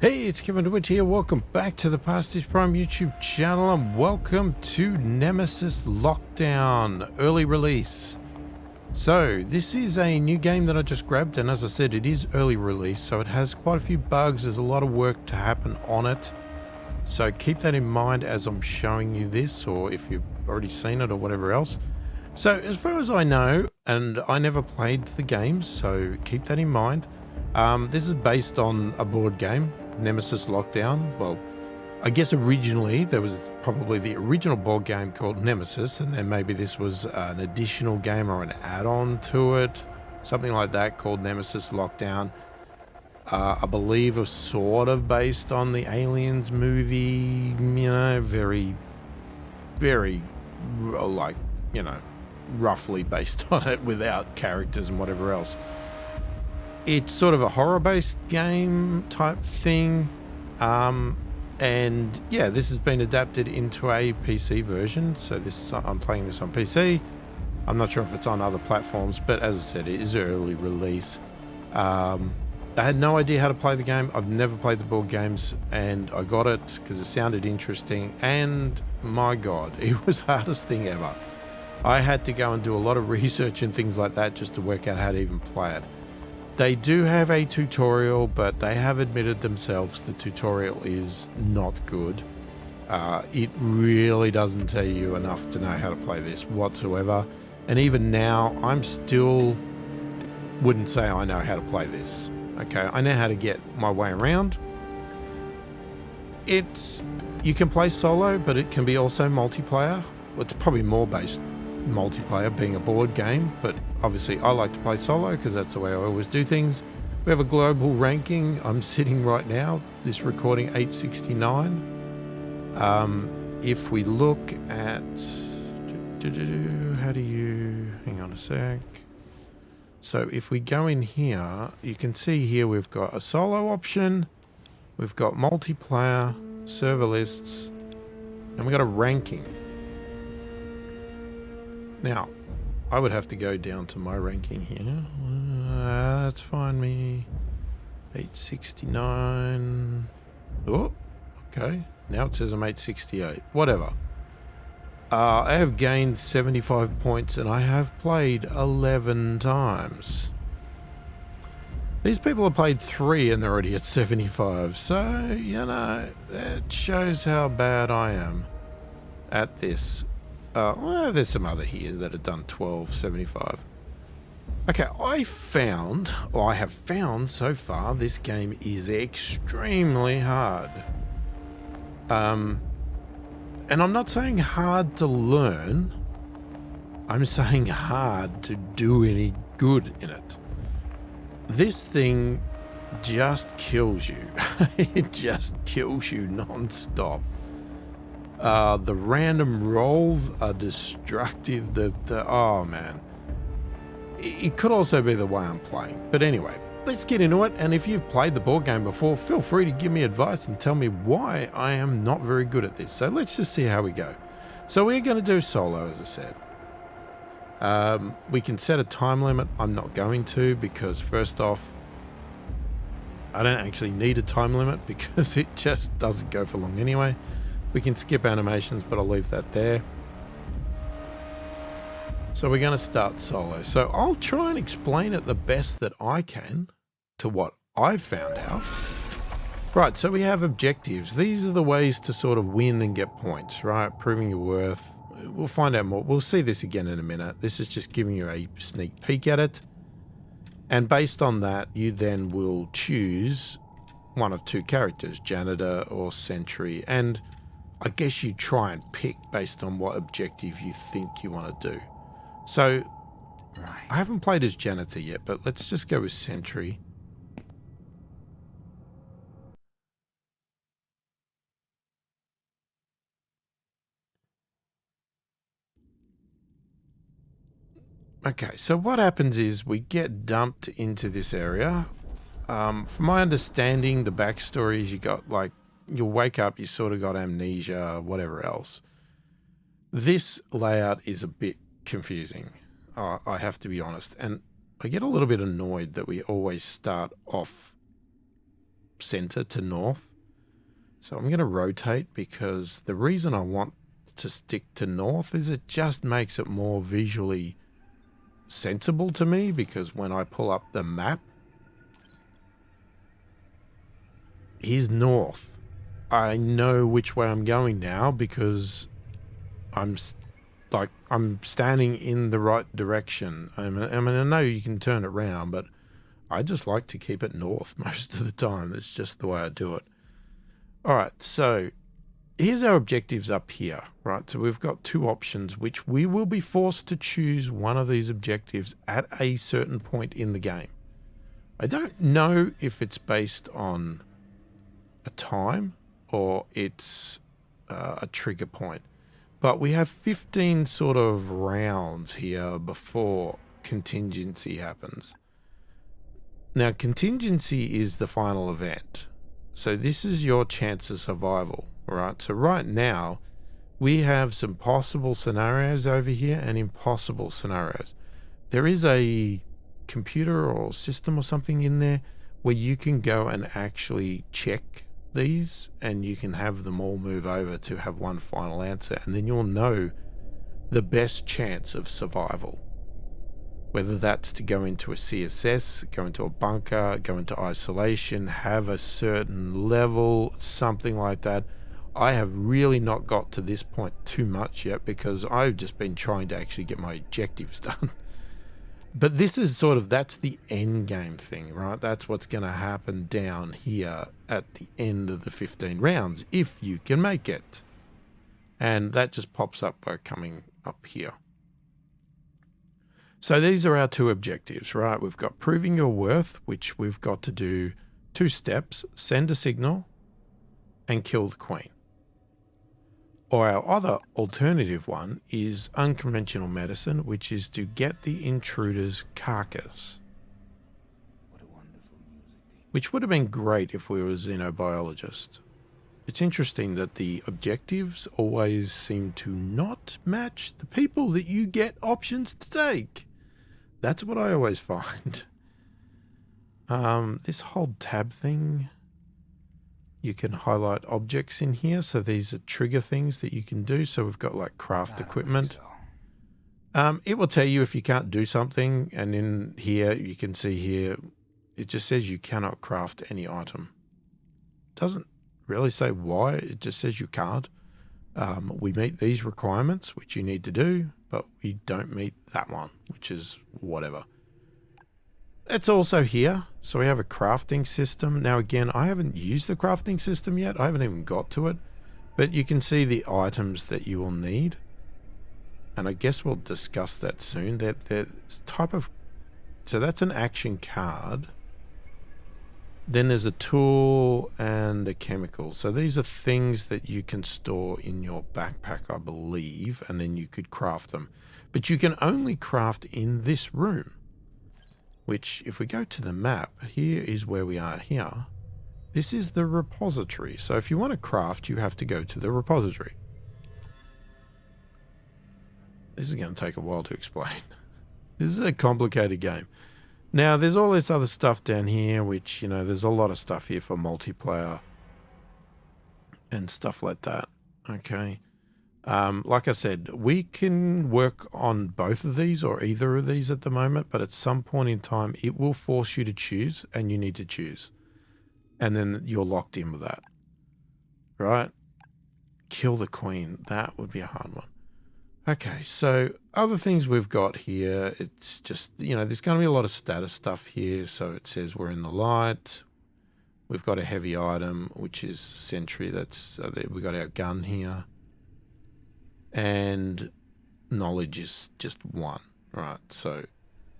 Hey, it's Kevin DeWitt here. Welcome back to the pasthisprime YouTube channel and welcome to Nemesis Lockdown early release. So this is a new game that I just grabbed, and as I said, it is early release, so it has quite a few bugs. There's a lot of work to happen on it, so keep that in mind as I'm showing you this, or if you've already seen it or whatever else. So as far as I know, and I never played the game, so keep that in mind. This is based on a board game, Nemesis Lockdown. Well, I guess originally there was probably the original board game called Nemesis, and then maybe this was an additional game or an add-on to it, something like that, called Nemesis Lockdown. I believe it was sort of based on the Aliens movie, you know, very, like, you know, roughly based on it without characters and whatever else. It's sort of a horror-based game type thing, and yeah, this has been adapted into a PC version. So I'm playing this on PC. I'm not sure if it's on other platforms, but as I said, it is early release. I had no idea how to play the game. I've never played the board games, and I got it because it sounded interesting, and my God, it was the hardest thing ever. I had to go and do a lot of research and things like that just to work out how to even play it. They do have a tutorial, but they have admitted themselves the tutorial is not good. It really doesn't tell you enough to know how to play this whatsoever. And even now, I'm still wouldn't say I know how to play this. Okay, I know how to get my way around. You can play solo, but it can be also multiplayer. Well, it's probably more based multiplayer being a board game, but obviously I like to play solo because that's the way I always do things. We have a global ranking. I'm sitting right now, this recording 869. If we look at how do you hang on a sec. So if we go in here, you can see here we've got a solo option, we've got multiplayer, server lists, and we've got a ranking. Now, I would have to go down to my ranking here. Let's find me 869. Oh, okay. Now it says I'm 868. Whatever. I have gained 75 points and I have played 11 times. These people have played 3 and they're already at 75. So, you know, that shows how bad I am at this. Well, there's some other here that have done 1275. Okay, I have found so far this game is extremely hard. And I'm not saying hard to learn. I'm saying hard to do any good in it. This thing just kills you. It just kills you non-stop. The random rolls are destructive. Oh man, it could also be the way I'm playing. But anyway, let's get into it. And if you've played the board game before, feel free to give me advice and tell me why I am not very good at this. So let's just see how we go. So we're going to do solo, as I said. We can set a time limit. I'm not going to, because first off, I don't actually need a time limit because it just doesn't go for long anyway. We can skip animations, but I'll leave that there. So we're going to start solo. So I'll try and explain it the best that I can to what I've found out. Right, so we have objectives. These are the ways to sort of win and get points, right? Proving your worth. We'll find out more. We'll see this again in a minute. This is just giving you a sneak peek at it. And based on that, you then will choose one of 2 characters, janitor or sentry. And I guess you try and pick based on what objective you think you want to do. So, right. I haven't played as janitor yet, but let's just go with sentry. Okay, so what happens is we get dumped into this area. From my understanding, the backstory is you got like, you'll wake up, you sort of got amnesia, whatever else. This layout is a bit confusing, I have to be honest, and I get a little bit annoyed that we always start off center to north. So I'm going to rotate, because the reason I want to stick to north is it just makes it more visually sensible to me, because when I pull up the map, here's north. I know which way I'm going now, because I'm standing in the right direction. I mean, I know you can turn it around, but I just like to keep it north most of the time. It's just the way I do it. All right, so here's our objectives up here, right? So we've got two options, which we will be forced to choose one of these objectives at a certain point in the game. I don't know if it's based on a time or it's a trigger point, but we have 15 sort of rounds here before contingency happens. Now, contingency is the final event. So this is your chance of survival, right? So right now, we have some possible scenarios over here and impossible scenarios. There is a computer or system or something in there where you can go and actually check these, and you can have them all move over to have one final answer, and then you'll know the best chance of survival. Whether that's to go into a CSS, go into a bunker, go into isolation, have a certain level, something like that. I have really not got to this point too much yet, because I've just been trying to actually get my objectives done. But this is sort of, that's the end game thing, right? That's what's going to happen down here at the end of the 15 rounds, if you can make it. And that just pops up by coming up here. So these are our two objectives, right? We've got proving your worth, which we've got to do 2 steps: send a signal and kill the queen. Or our other alternative one is unconventional medicine, which is to get the intruder's carcass. What a wonderful music. Which would have been great if we were a xenobiologist. It's interesting that the objectives always seem to not match the people that you get options to take. That's what I always find. This hold tab thing, you can highlight objects in here. So these are trigger things that you can do. So we've got like craft equipment. It will tell you if you can't do something. And in here, you can see here, it just says you cannot craft any item. Doesn't really say why, it just says you can't. We meet these requirements, which you need to do, but we don't meet that one, which is whatever. It's also here. So we have a crafting system. Now again, I haven't used the crafting system yet. I haven't even got to it, but you can see the items that you will need. And I guess we'll discuss that soon. So that's an action card. Then there's a tool and a chemical. So these are things that you can store in your backpack, I believe, and then you could craft them. But you can only craft in this room, which if we go to the map, here is where we are here. This is the repository. So if you want to craft, you have to go to the repository. This is going to take a while to explain. This is a complicated game. Now, there's all this other stuff down here, which, you know, there's a lot of stuff here for multiplayer and stuff like that. Okay. Like I said, we can work on both of these or either of these at the moment, but at some point in time, it will force you to choose, and you need to choose. And then you're locked in with that. Right? Kill the queen. That would be a hard one. Okay, so other things we've got here, it's just, you know, there's going to be a lot of status stuff here. So it says we're in the light. We've got a heavy item, which is sentry. We got our gun here. And knowledge is just 1, right? So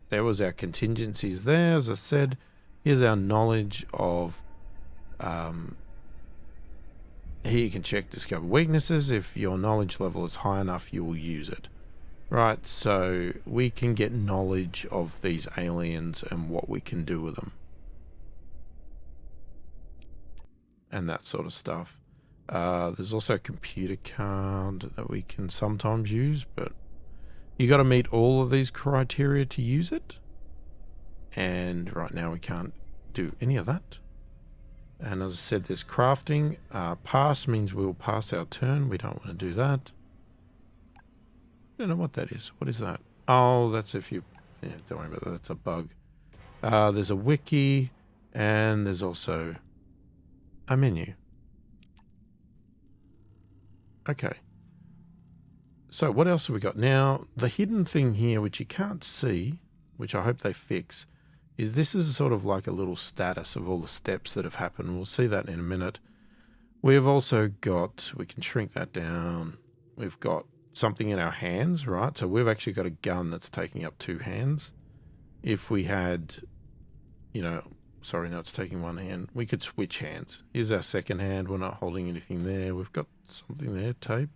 there was our contingencies there. As I said, here's our knowledge of, here you can check discover weaknesses. If your knowledge level is high enough, you will use it. Right, so we can get knowledge of these aliens and what we can do with them. And that sort of stuff. There's also a computer card that we can sometimes use, but you got to meet all of these criteria to use it. And right now we can't do any of that. And as I said, there's crafting. Pass means we'll pass our turn. We don't want to do that. I don't know what that is. What is that? Oh, that's if you... Yeah, don't worry about that. That's a bug. There's a wiki, and there's also a menu. Okay. So what else have we got? Now, the hidden thing here, which you can't see, which I hope they fix, is this is sort of like a little status of all the steps that have happened. We'll see that in a minute. We've also got, we can shrink that down. We've got something in our hands, right? So we've actually got a gun that's taking up 2 hands. If we had, you know, sorry, no, it's taking 1 hand. We could switch hands. Here's our second hand. We're not holding anything there. We've got something there, tape.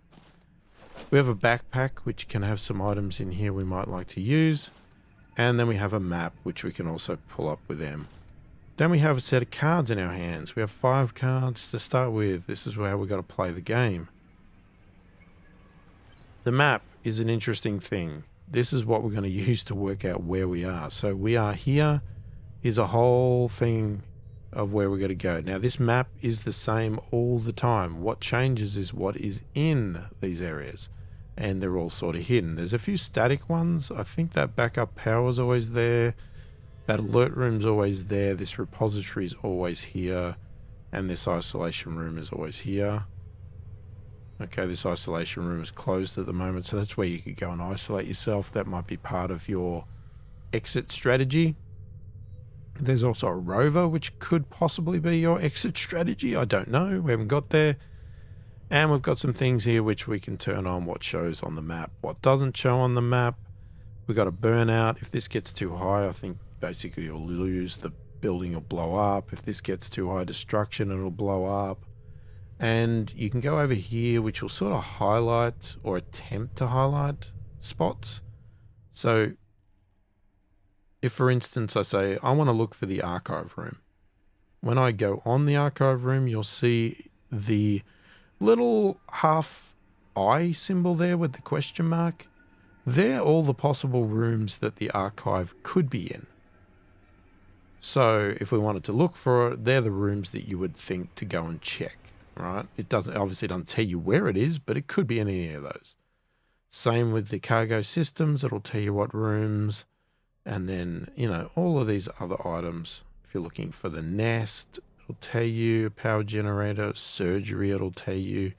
We have a backpack, which can have some items in here we might like to use. And then we have a map, which we can also pull up with M. Then we have a set of cards in our hands. We have 5 cards to start with. This is how we've got to play the game. The map is an interesting thing. This is what we're going to use to work out where we are. So we are here. Is a whole thing of where we're going to go. Now this map is the same all the time. What changes is what is in these areas. And they're all sort of hidden. There's a few static ones. I think that backup power is always there. That alert room's always there. This repository is always here. And this isolation room is always here. Okay, this isolation room is closed at the moment. So that's where you could go and isolate yourself. That might be part of your exit strategy. There's also a rover, which could possibly be your exit strategy. I don't know. We haven't got there. And we've got some things here which we can turn on what shows on the map, what doesn't show on the map. We've got a burnout. If this gets too high, I think basically you'll lose. The building will blow up. If this gets too high destruction, it'll blow up. And you can go over here, which will sort of highlight or attempt to highlight spots. So if, for instance, I say, I want to look for the archive room. When I go on the archive room, you'll see the little half eye symbol there with the question mark. They're all the possible rooms that the archive could be in. So if we wanted to look for it, they're the rooms that you would think to go and check, right? It obviously doesn't tell you where it is, but it could be in any of those. Same with the cargo systems. It'll tell you what rooms. And then, you know, all of these other items. If you're looking for the nest, it'll tell you. Power generator, surgery, it'll tell you.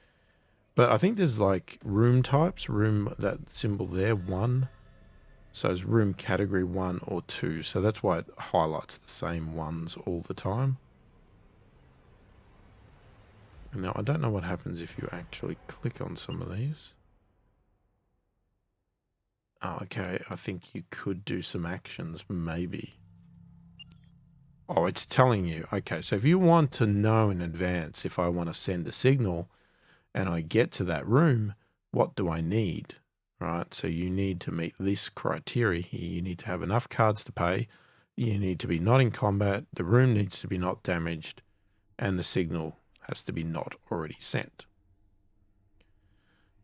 But I think there's like room types. Room, that symbol there, 1. So it's room category 1 or 2. So that's why it highlights the same ones all the time. Now, I don't know what happens if you actually click on some of these. Oh, okay, I think you could do some actions, maybe. Oh, it's telling you. Okay, so if you want to know in advance, if I want to send a signal and I get to that room, what do I need? Right, so you need to meet this criteria here. You need to have enough cards to pay. You need to be not in combat. The room needs to be not damaged. And the signal has to be not already sent.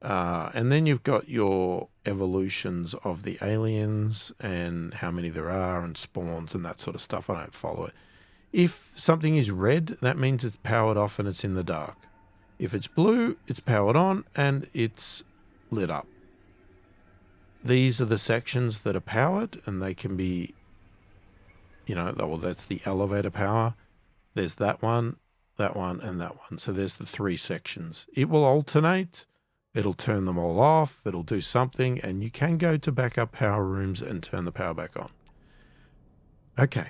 And then you've got your evolutions of the aliens and how many there are and spawns and that sort of stuff. I don't follow it. If something is red, that means it's powered off and it's in the dark. If it's blue, it's powered on and it's lit up. These are the sections that are powered and they can be, you know, well, that's the elevator power. There's that one, and that one. So there's the 3 sections. It will alternate. It'll turn them all off. It'll do something. And you can go to backup power rooms and turn the power back on. Okay.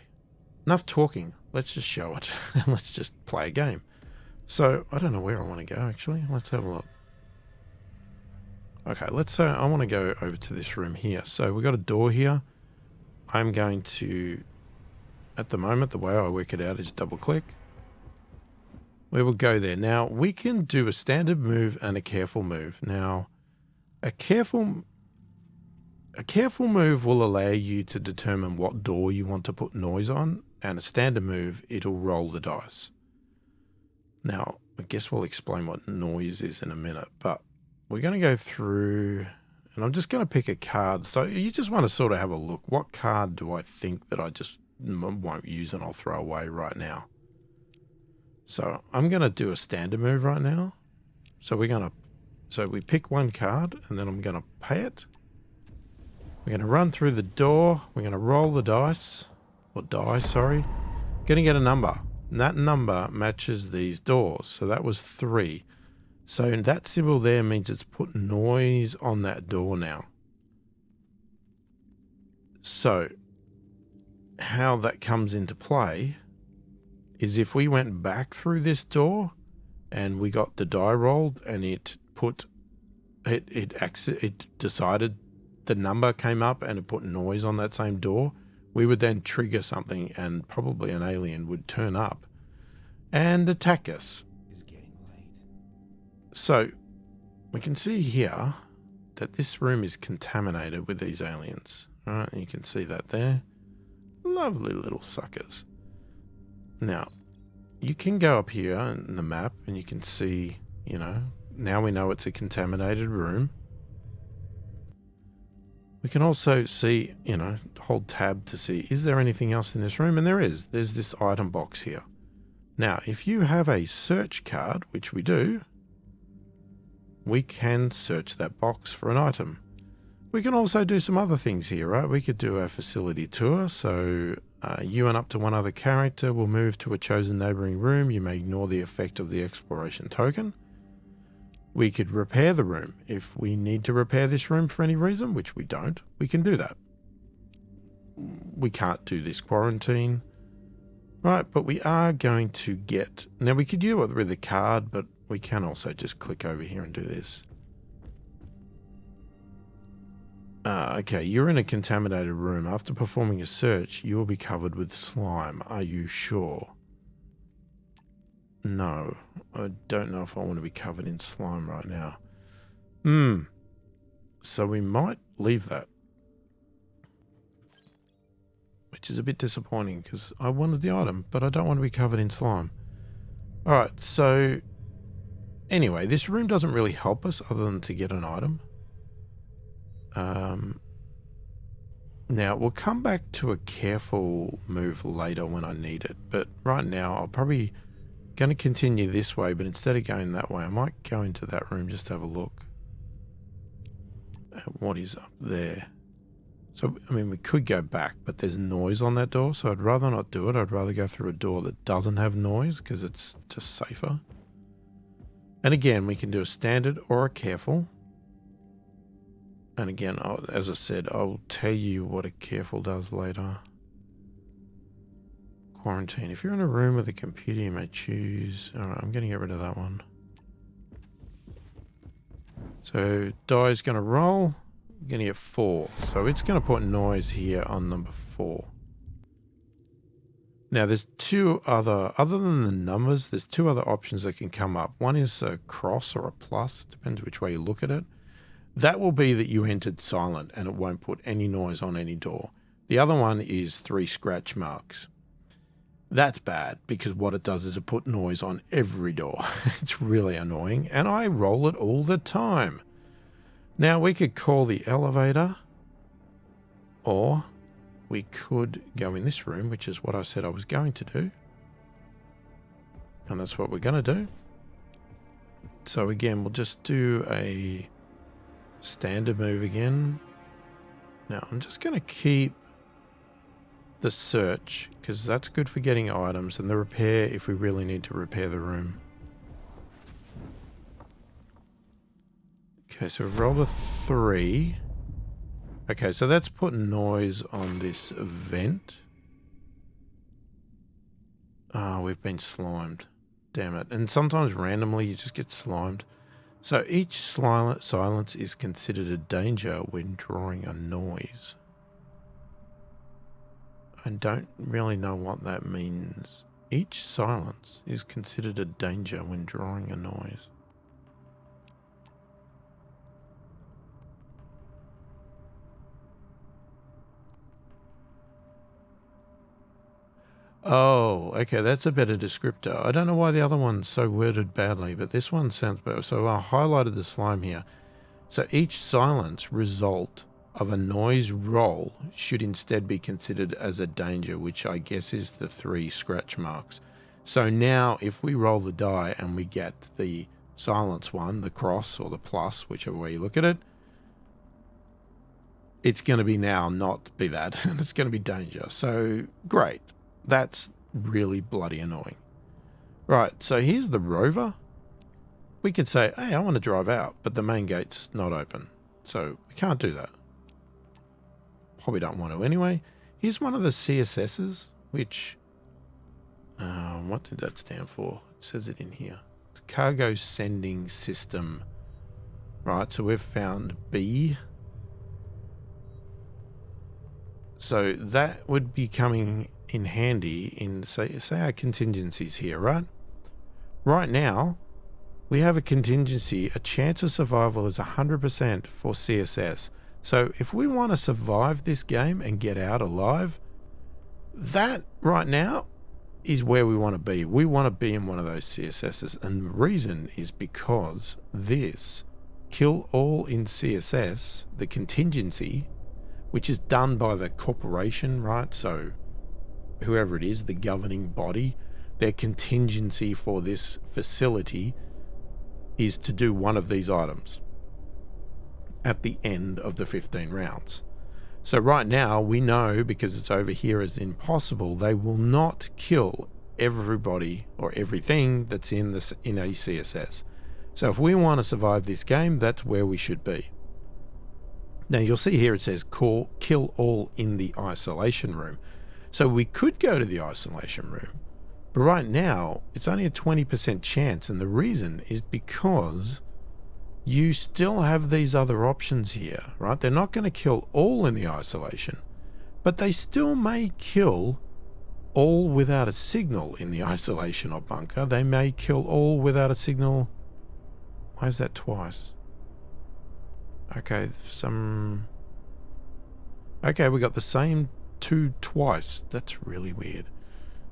Enough talking. Let's just show it. And let's just play a game. So I don't know where I want to go, actually. Let's have a look. Okay, let's say I want to go over to this room here. So we've got a door here. I'm going to, at the moment, the way I work it out is double click. We will go there. Now, we can do a standard move and a careful move. Now, a careful move will allow you to determine what door you want to put noise on, and a standard move, it'll roll the dice. Now, I guess we'll explain what noise is in a minute, but we're going to go through, and I'm just going to pick a card. So you just want to sort of have a look. What card do I think that I just won't use and I'll throw away right now? So I'm going to do a standard move right now. So we pick one card and then I'm going to pay it. We're going to run through the door. We're going to roll the dice. Or die, sorry. Going to get a number. And that number matches these doors. So that was 3. So that symbol there means it's put noise on that door now. So how that comes into play is if we went back through this door and we got the die rolled and it decided the number came up and it put noise on that same door, we would then trigger something and probably an alien would turn up and attack us. It's getting late. So we can see here that this room is contaminated with these aliens. All right, you can see that there. Lovely little suckers. Now, you can go up here in the map and you can see, you know, now we know it's a contaminated room. We can also see, you know, hold tab to see, is there anything else in this room? And there is. There's this item box here. Now, if you have a search card, which we do, we can search that box for an item. We can also do some other things here, right? We could do a facility tour. So you and up to one other character will move to a chosen neighboring room. You may ignore the effect of the exploration token. We could repair the room. If we need to repair this room for any reason, which we don't, we can do that. We can't do this quarantine. Right, but we are going to get... Now, we could do it with a card, but we can also just click over here and do this. Okay, you're in a contaminated room. After performing a search, you will be covered with slime. Are you sure? No, I don't know if I want to be covered in slime right now. So we might leave that. Which is a bit disappointing because I wanted the item, but I don't want to be covered in slime. Alright, so anyway, this room doesn't really help us other than to get an item. Now, we'll come back to a careful move later when I need it, but right now I'll probably going to continue this way, but instead of going that way, I might go into that room just to have a look at what is up there. So, I mean, we could go back, but there's noise on that door, so I'd rather not do it. I'd rather go through a door that doesn't have noise because it's just safer. And again, we can do a standard or a careful. And again, as I said, I'll tell you what a careful does later. Quarantine. If you're in a room with a computer, you may choose... Alright, I'm going to get rid of that one. So, die is going to roll. I'm going to get 4. So, it's going to put noise here on number 4. Now, there's two other than the numbers, there's 2 other options that can come up. One is a cross or a plus, depends which way you look at it. That will be that you entered silent and it won't put any noise on any door. The other one is 3 scratch marks. That's bad because what it does is it put noise on every door. It's really annoying and I roll it all the time. Now we could call the elevator or we could go in this room, which is what I said I was going to do. And that's what we're going to do. So again, we'll just do a standard move again. Now I'm just going to keep the search because that's good for getting items, and the repair if we really need to repair the room. Okay, so we've rolled a 3. Okay, so that's putting noise on this vent. Oh, we've been slimed. Damn it. And sometimes randomly you just get slimed. So each silence is considered a danger when drawing a noise. I don't really know what that means. Each silence is considered a danger when drawing a noise. Oh, okay, that's a better descriptor. I don't know why the other one's so worded badly, but this one sounds better. So I highlighted the slime here. So each silence result of a noise roll should instead be considered as a danger, which I guess is the 3 scratch marks. So now if we roll the die and we get the silence one, the cross or the plus, whichever way you look at it, it's going to be now not be that, and it's going to be danger. So great. That's really bloody annoying. Right, so here's the rover. We could say, hey, I want to drive out, but the main gate's not open. So we can't do that. Probably don't want to anyway. Here's one of the CSSs, which, what did that stand for? It says it in here. Cargo Sending System. Right, so we've found B. So that would be coming in handy in, say our contingencies here, right? Right now, we have a contingency. A chance of survival is 100% for CSS. So if we want to survive this game and get out alive, that right now is where we want to be. We want to be in one of those CSSs. And the reason is because this kill all in CSS, the contingency, which is done by the corporation, right? So whoever it is, the governing body, their contingency for this facility is to do one of these items at the end of the 15 rounds. So right now we know, because it's over here as impossible, they will not kill everybody or everything that's in a CSS. So if we want to survive this game, that's where we should be. Now you'll see here it says kill all in the isolation room. So we could go to the isolation room, but right now it's only a 20% chance, and the reason is because you still have these other options here, right? They're not going to kill all in the isolation, but they still may kill all without a signal in the isolation or bunker. They may kill all without a signal. Why is that twice? Okay, okay, we got the same two twice. That's really weird.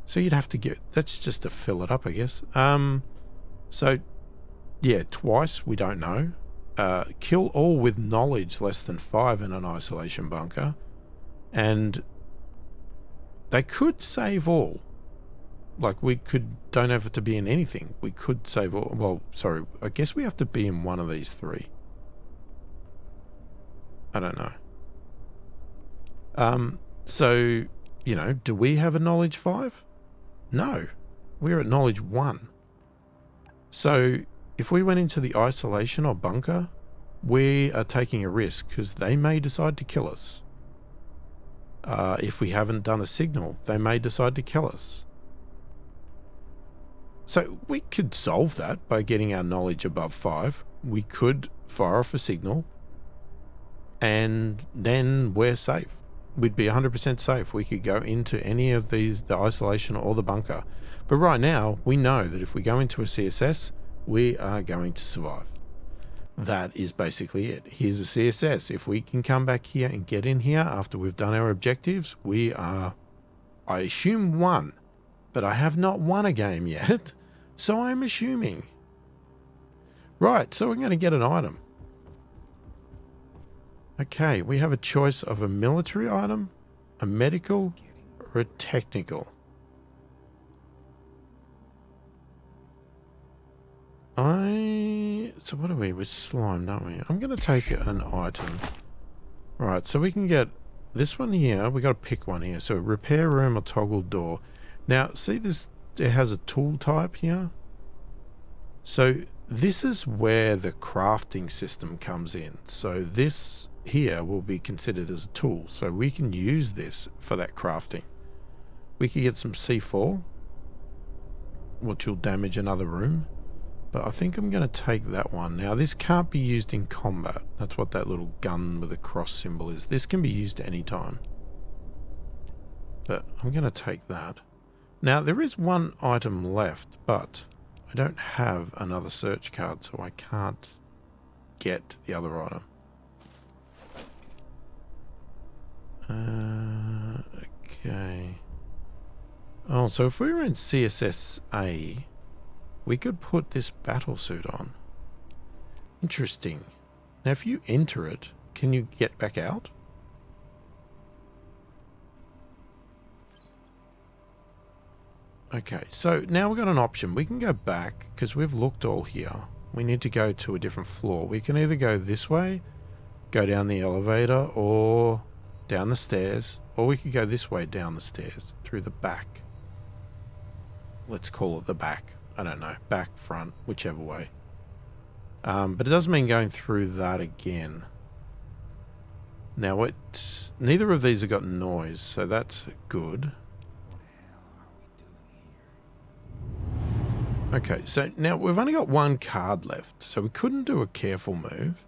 So you'd have to that's just to fill it up, I guess. So yeah, twice, we don't know. Kill all with knowledge less than 5 in an isolation bunker. And they could save all. Like, don't have it to be in anything. We could save all. Well, sorry, I guess we have to be in one of these 3. I don't know. So, you know, do we have a knowledge 5? No. We're at knowledge 1. So if we went into the isolation or bunker, we are taking a risk because they may decide to kill us. If we haven't done a signal, they may decide to kill us. So we could solve that by getting our knowledge above 5. We could fire off a signal, and then we're safe. We'd be 100% safe. We could go into any of these, the isolation or the bunker. But right now, we know that if we go into a CSS, we are going to survive. That is basically it. Here's a CSS. If we can come back here and get in here after we've done our objectives, we are, I assume, 1. But I have not won a game yet, so I'm assuming. Right, so we're going to get an item. Okay, we have a choice of a military item, a medical, or a technical. So what are we? We're slime, aren't we? I'm going to take an item. Right, so we can get this one here. We got to pick one here. So repair room or toggle door. Now, see this? It has a tool type here. So this is where the crafting system comes in. So this here will be considered as a tool. So we can use this for that crafting. We could get some C4, which will damage another room. But I think I'm going to take that one. Now, this can't be used in combat. That's what that little gun with a cross symbol is. This can be used at any time. But I'm going to take that. Now, there is one item left, but I don't have another search card, so I can't get the other item. Okay. Oh, so if we were in CSSA, we could put this battle suit on. Interesting. Now, if you enter it, can you get back out? Okay, so now we've got an option. We can go back because we've looked all here. We need to go to a different floor. We can either go this way, go down the elevator, or down the stairs, or we could go this way down the stairs through the back. Let's call it the back. I don't know, back, front, whichever way. But it doesn't mean going through that again. Now, neither of these have got noise, so that's good. What the hell are we doing here? Okay, so now we've only got one card left, so we couldn't do a careful move.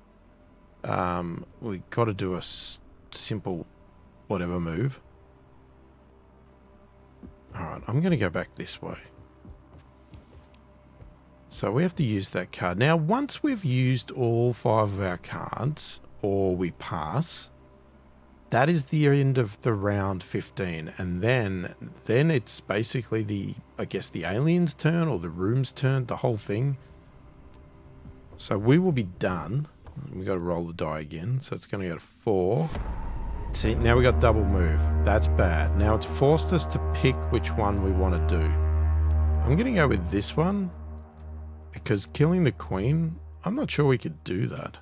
We got to do a simple whatever move. Alright, I'm going to go back this way. So we have to use that card. Now, once we've used all 5 of our cards, or we pass, that is the end of the round 15. And then it's basically I guess the alien's turn or the room's turn, the whole thing. So we will be done. We got to roll the die again. So it's going to go to 4. See, now we got double move. That's bad. Now it's forced us to pick which one we want to do. I'm going to go with this one because killing the queen, I'm not sure we could do that.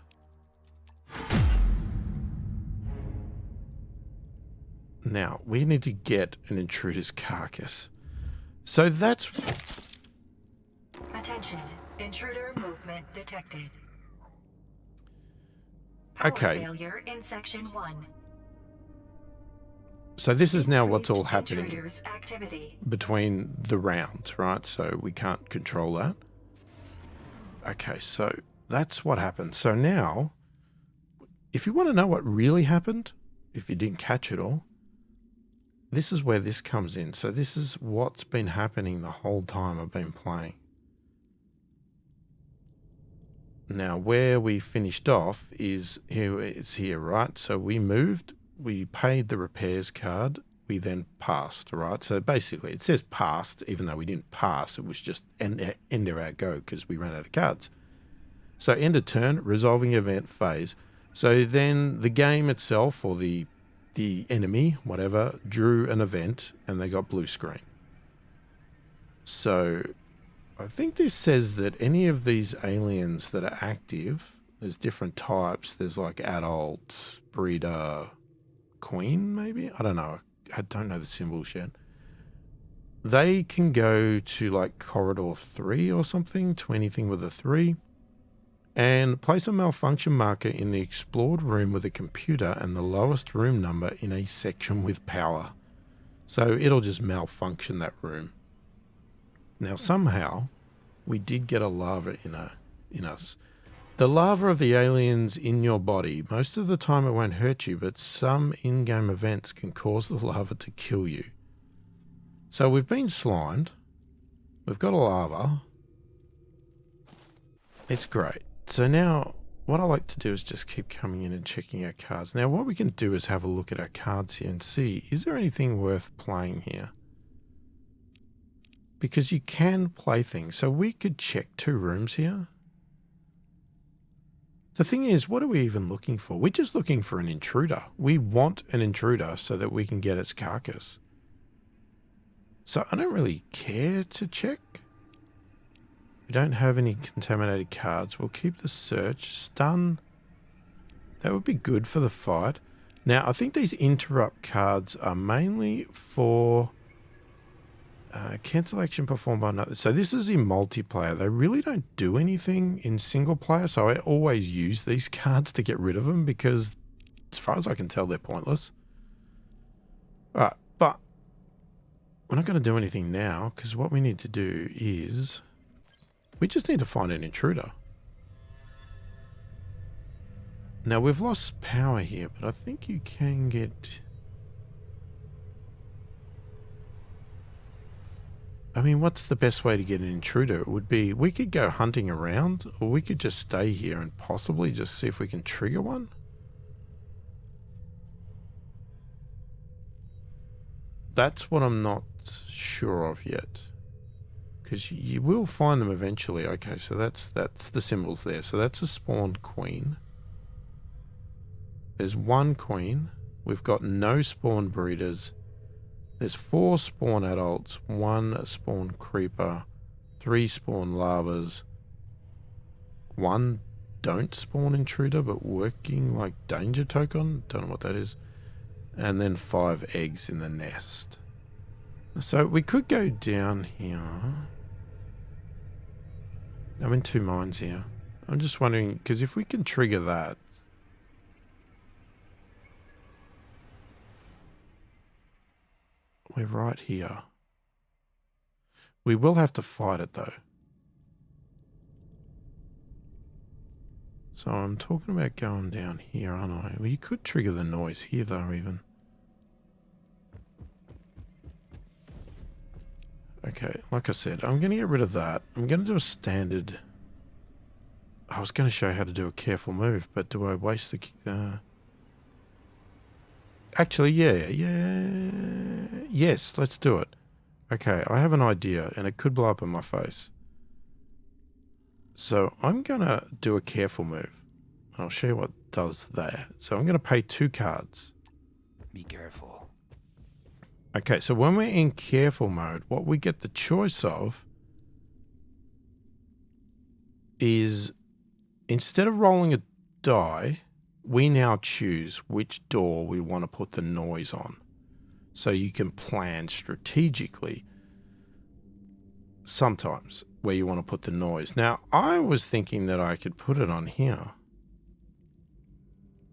Now, we need to get an intruder's carcass. So that's... Attention, intruder movement detected. Okay. Power failure in section 1. So this is now what's all Increased happening intruders activity. between the rounds, right? So we can't control that. Okay, so that's what happened. So now, if you want to know what really happened, if you didn't catch it all, this is where this comes in. So this is what's been happening the whole time I've been playing. Now, where we finished off is here, right? So we moved, we paid the repairs card, we then passed, right? So basically, it says passed, even though we didn't pass. It was just end of our go because we ran out of cards. So end of turn, resolving event phase. So then the game itself, or the enemy, whatever, drew an event and they got blue screen. So I think this says that any of these aliens that are active, there's different types. There's like adult, breeder, queen, maybe? I don't know. I don't know the symbols yet. They can go to like corridor 3 or something, to anything with a 3. And place a malfunction marker in the explored room with a computer and the lowest room number in a section with power. So it'll just malfunction that room. Now somehow we did get a lava in us. The lava of the aliens in your body, most of the time it won't hurt you, but some in-game events can cause the lava to kill you. So we've been slimed. We've got a lava. It's great. So now what I like to do is just keep coming in and checking our cards. Now what we can do is have a look at our cards here and see, is there anything worth playing here? Because you can play things. So we could check 2 rooms here. The thing is, what are we even looking for? We're just looking for an intruder. We want an intruder so that we can get its carcass. So I don't really care to check. We don't have any contaminated cards. We'll keep the search. Stun. That would be good for the fight. Now, I think these interrupt cards are mainly for cancel action performed by another. So this is in multiplayer. They really don't do anything in single player. So I always use these cards to get rid of them because as far as I can tell, they're pointless. All right, but we're not going to do anything now because what we need to do is we just need to find an intruder. Now we've lost power here, but I think you can get... I mean, what's the best way to get an intruder? It would be, we could go hunting around, or we could just stay here and possibly just see if we can trigger one. That's what I'm not sure of yet. Because you will find them eventually. Okay, so that's the symbols there. So that's a spawned queen. There's 1 queen. We've got no spawned breeders. There's 4 spawn adults, 1 spawn creeper, 3 spawn larvas, 1 don't spawn intruder but working like danger token. Don't know what that is. And then 5 eggs in the nest. So we could go down here. I'm in 2 minds here. I'm just wondering, because if we can trigger that. We're right here. We will have to fight it though. So I'm talking about going down here, aren't I? Well, you could trigger the noise here though, even. Okay, like I said, I'm going to get rid of that. I'm going to do a standard. I was going to show you how to do a careful move, but do I waste the... Actually, yeah. Yes, let's do it. Okay, I have an idea, and it could blow up in my face. So I'm going to do a careful move. I'll show you what it does there. So I'm going to pay 2 cards. Be careful. Okay, so when we're in careful mode, what we get the choice of is, instead of rolling a die, we now choose which door we want to put the noise on. So you can plan strategically sometimes where you want to put the noise. Now, I was thinking that I could put it on here,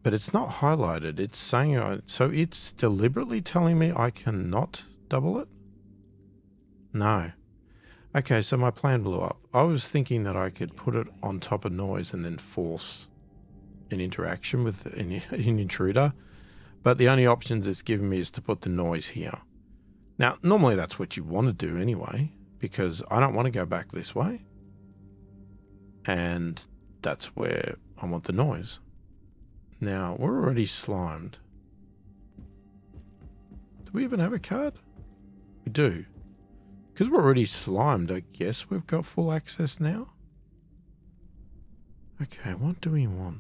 but it's not highlighted. It's saying, so it's deliberately telling me I cannot double it? No. Okay, so my plan blew up. I was thinking that I could put it on top of noise and then force an interaction with an intruder, but the only options it's given me is to put the noise here. Now, normally that's what you want to do anyway, because I don't want to go back this way, and that's where I want the noise. Now, we're already slimed. Do we even have a card? We do. Because we're already slimed, I guess we've got full access now. Okay, what do we want?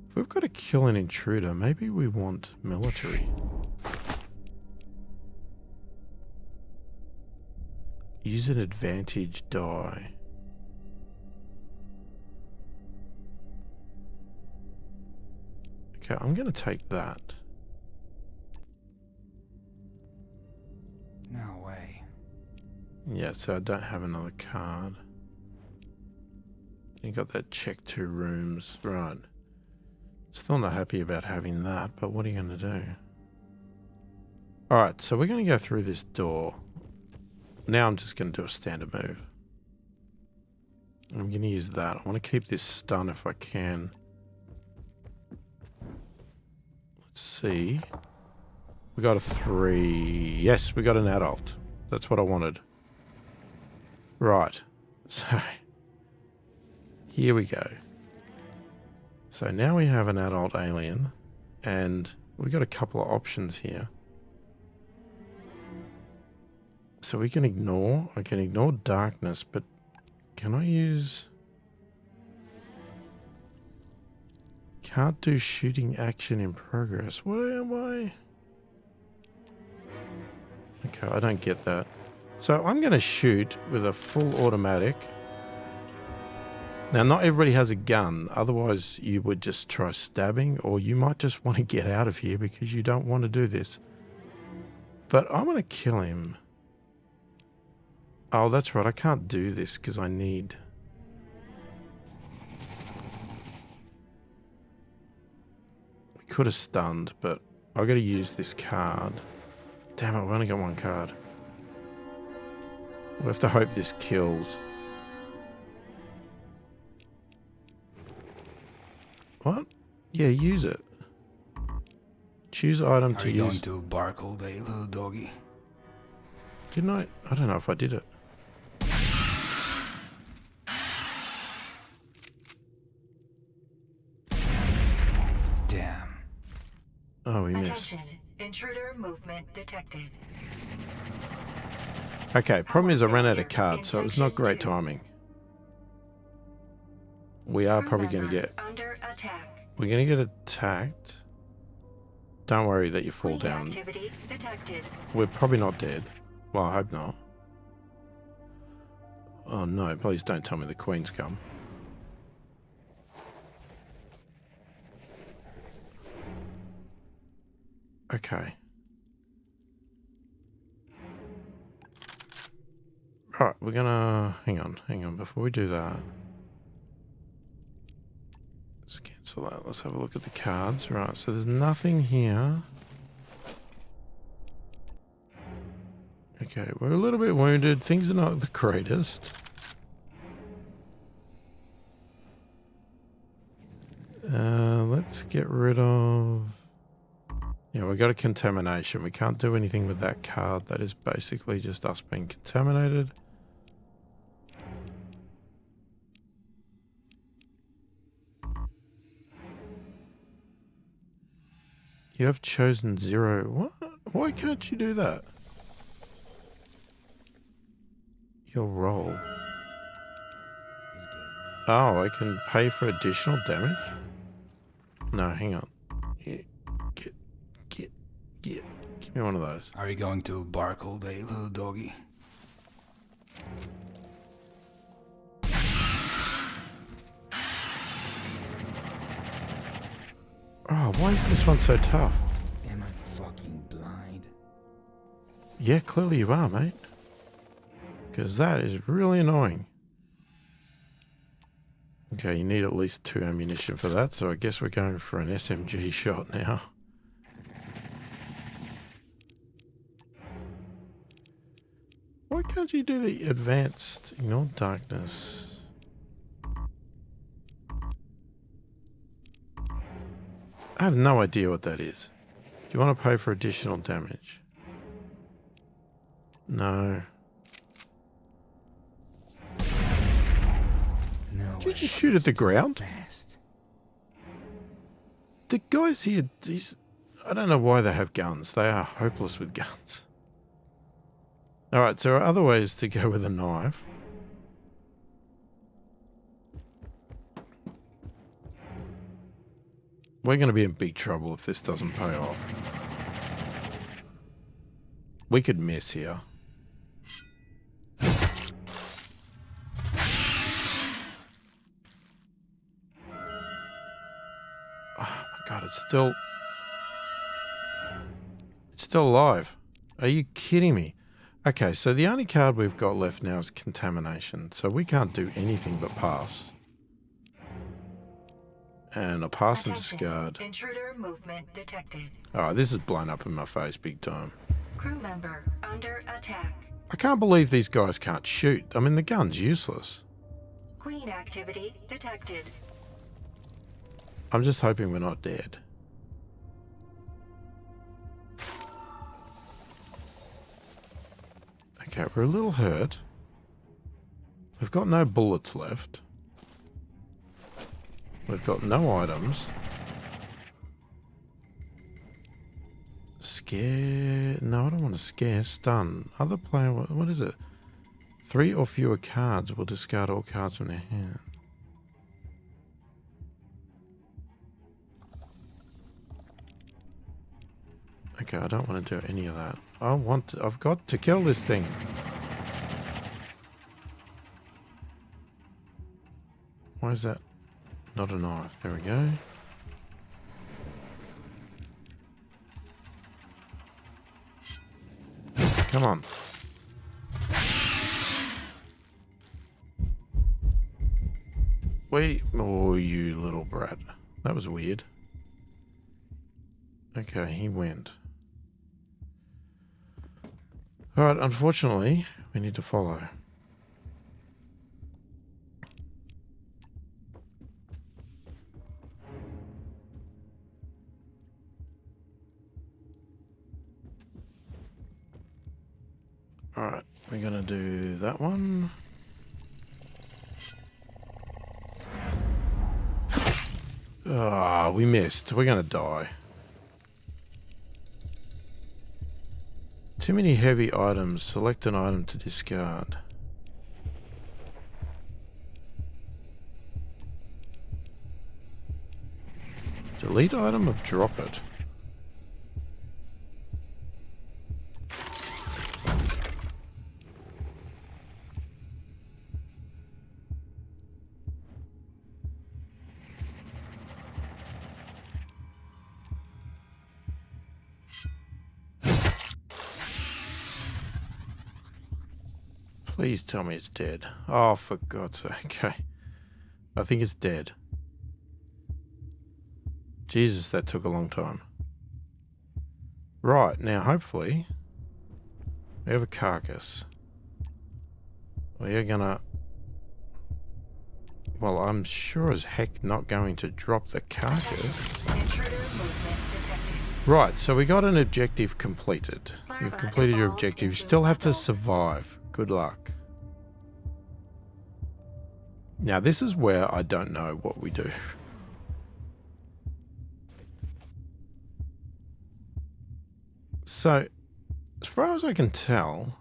If we've got to kill an intruder, maybe we want military. Use an advantage die. Okay, I'm going to take that. No way. Yeah, so I don't have another card. You got that check 2 rooms. Right. Still not happy about having that, but what are you going to do? Alright, so we're going to go through this door. Now I'm just going to do a standard move. I'm going to use that. I want to keep this stun if I can. Let's see. We got a 3. Yes, we got an adult. That's what I wanted. Right. So, here we go. So now we have an adult alien, and we got a couple of options here. So we can ignore, I can ignore darkness, but can I use... Can't do shooting action in progress. What am I? Okay, I don't get that. So I'm going to shoot with a full automatic. Now, not everybody has a gun. Otherwise, you would just try stabbing, or you might just want to get out of here because you don't want to do this. But I'm going to kill him. Oh, that's right. I can't do this because I need... We could have stunned, but I've got to use this card. Damn it, I've only got 1 card. We'll have to hope this kills. What? Yeah, use it. Choose item to Are you use. going to bark all day, little doggy? Didn't I? I don't know if I did it. Damn. Oh, we missed. Attention. Intruder movement detected. Okay, problem is I ran out of In cards, so it was not great section 2. timing. We are Crew probably going to member get... under attack. We're going to get attacked. Don't worry that you fall Queen down. activity detected. We're probably not dead. Well, I hope not. Oh no, please don't tell me the Queen's come. Okay. Right, we're gonna... hang on, before we do that. Let's cancel that. Let's have a look at the cards. Right, so there's nothing here. Okay, we're a little bit wounded. Things are not the greatest. Let's get rid of... yeah, we got a contamination. We can't do anything with that card. That is basically just us being contaminated. You have chosen 0. What? Why can't you do that? Your roll. Oh, I can pay for additional damage? No, hang on. Yeah, get. Give me one of those. Are you going to bark all day, little doggy? Oh, why is this one so tough? Am I fucking blind? Yeah, clearly you are, mate. Because that is really annoying. Okay, you need at least 2 ammunition for that, so I guess we're going for an SMG shot now. Why can't you do the advanced ignore darkness? I have no idea what that is. Do you want to pay for additional damage? No. No. Did you just shoot at the ground? Fast. The guys here, I don't know why they have guns. They are hopeless with guns. Alright, so there are other ways to go with a knife. We're going to be in big trouble if this doesn't pay off. We could miss here. Oh my god, it's still alive. Are you kidding me? Okay, so the only card we've got left now is contamination, so we can't do anything but pass. And a pass and Attention. discard. Intruder movement detected. Alright, this is blown up in my face big time. Crew member under attack. I can't believe these guys can't shoot. I mean, the gun's useless. Queen activity detected. I'm just hoping we're not dead. Okay, we're a little hurt. We've got no bullets left. We've got no items. Scare... no, I don't want to scare. Stun. Other player... what is it? 3 or fewer cards will discard all cards from their hand. Okay, I don't want to do any of that. I've got to kill this thing. Why is that not a knife? There we go. Come on. Oh, you little brat. That was weird. Okay, he went. Alright, unfortunately, we need to follow. Alright, we're gonna do that one. Ah, we missed. We're gonna die. Too many heavy items. Select an item to discard. Delete item or drop it? Please tell me it's dead. Oh, for God's sake. Okay. I think it's dead. Jesus, that took a long time. Right, now hopefully we have a carcass. We are gonna... Well, I'm sure as heck not going to drop the carcass. Intruder movement detected. Right, so we got an objective completed. You've completed your objective. You still have to survive. Good luck. Now, this is where I don't know what we do. So, as far as I can tell,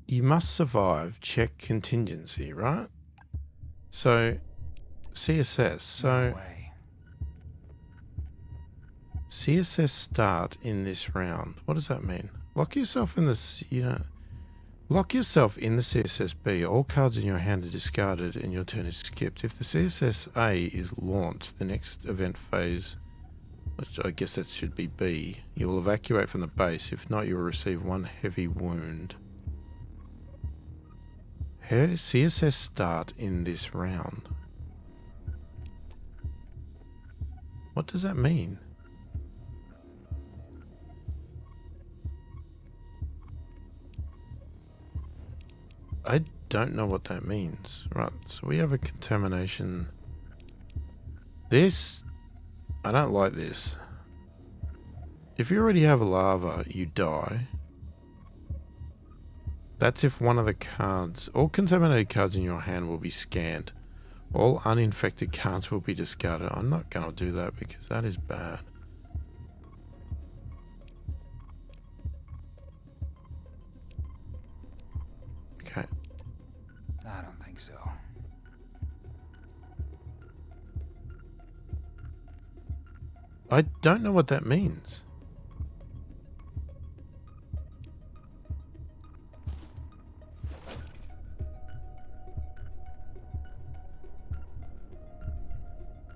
you must survive, check contingency, right? So, CSS. So, No way. CSS start in this round. What does that mean? Lock yourself in this, lock yourself in the CSSB. All cards in your hand are discarded and your turn is skipped. If the CSSA is launched, the next event phase, which I guess that should be B, you will evacuate from the base. If not, you will receive one heavy wound. CSS start in this round. What does that mean? I don't know what that means. Right, so we have a contamination. This, I don't like this. If you already have lava, you die. That's if one of the cards, all contaminated cards in your hand will be scanned. All uninfected cards will be discarded. I'm not going to do that because that is bad. Okay. I don't think so. I don't know what that means.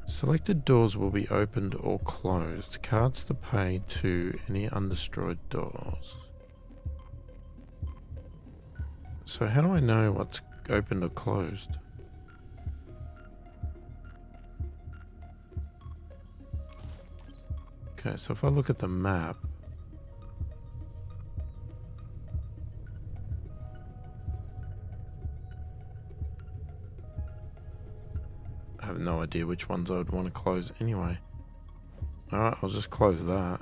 Selected doors will be opened or closed. Cards to pay to any undestroyed doors. So how do I know what's opened or closed? Okay, so if I look at the map, I have no idea which ones I would want to close anyway. Alright, I'll just close that.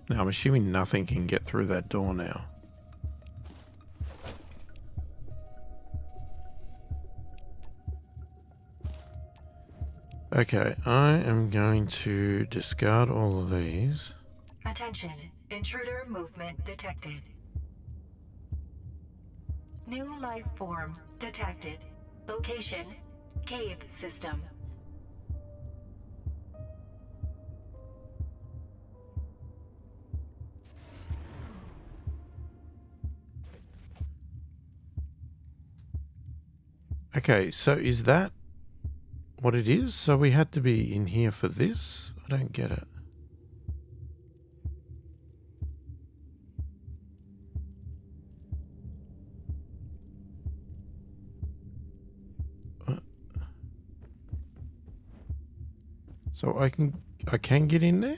Now, I'm assuming nothing can get through that door now. Okay, I am going to discard all of these. Attention. Intruder movement detected. New life form detected. Location: cave system. Okay, so is that what it is? So we had to be in here for this? I don't get it. So I can get in there?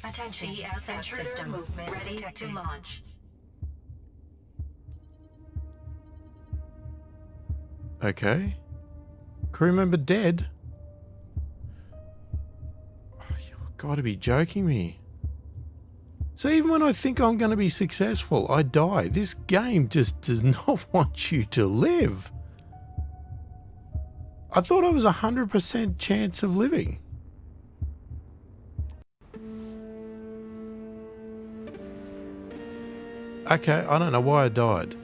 Attention. CSS system movement ready detected. To launch. Okay. Crew member dead? Oh, you've got to be joking me. So even when I think I'm going to be successful, I die. This game just does not want you to live. I thought I was 100% chance of living. Okay, I don't know why I died.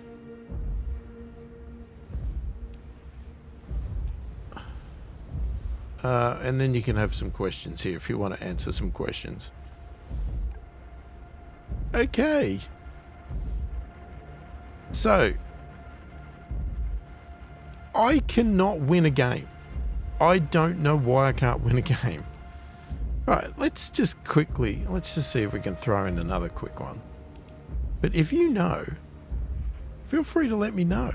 And then you can have some questions here if you want to answer some questions. Okay. So, I cannot win a game. I don't know why I can't win a game. Right, let's just see if we can throw in another quick one. But if you know, feel free to let me know.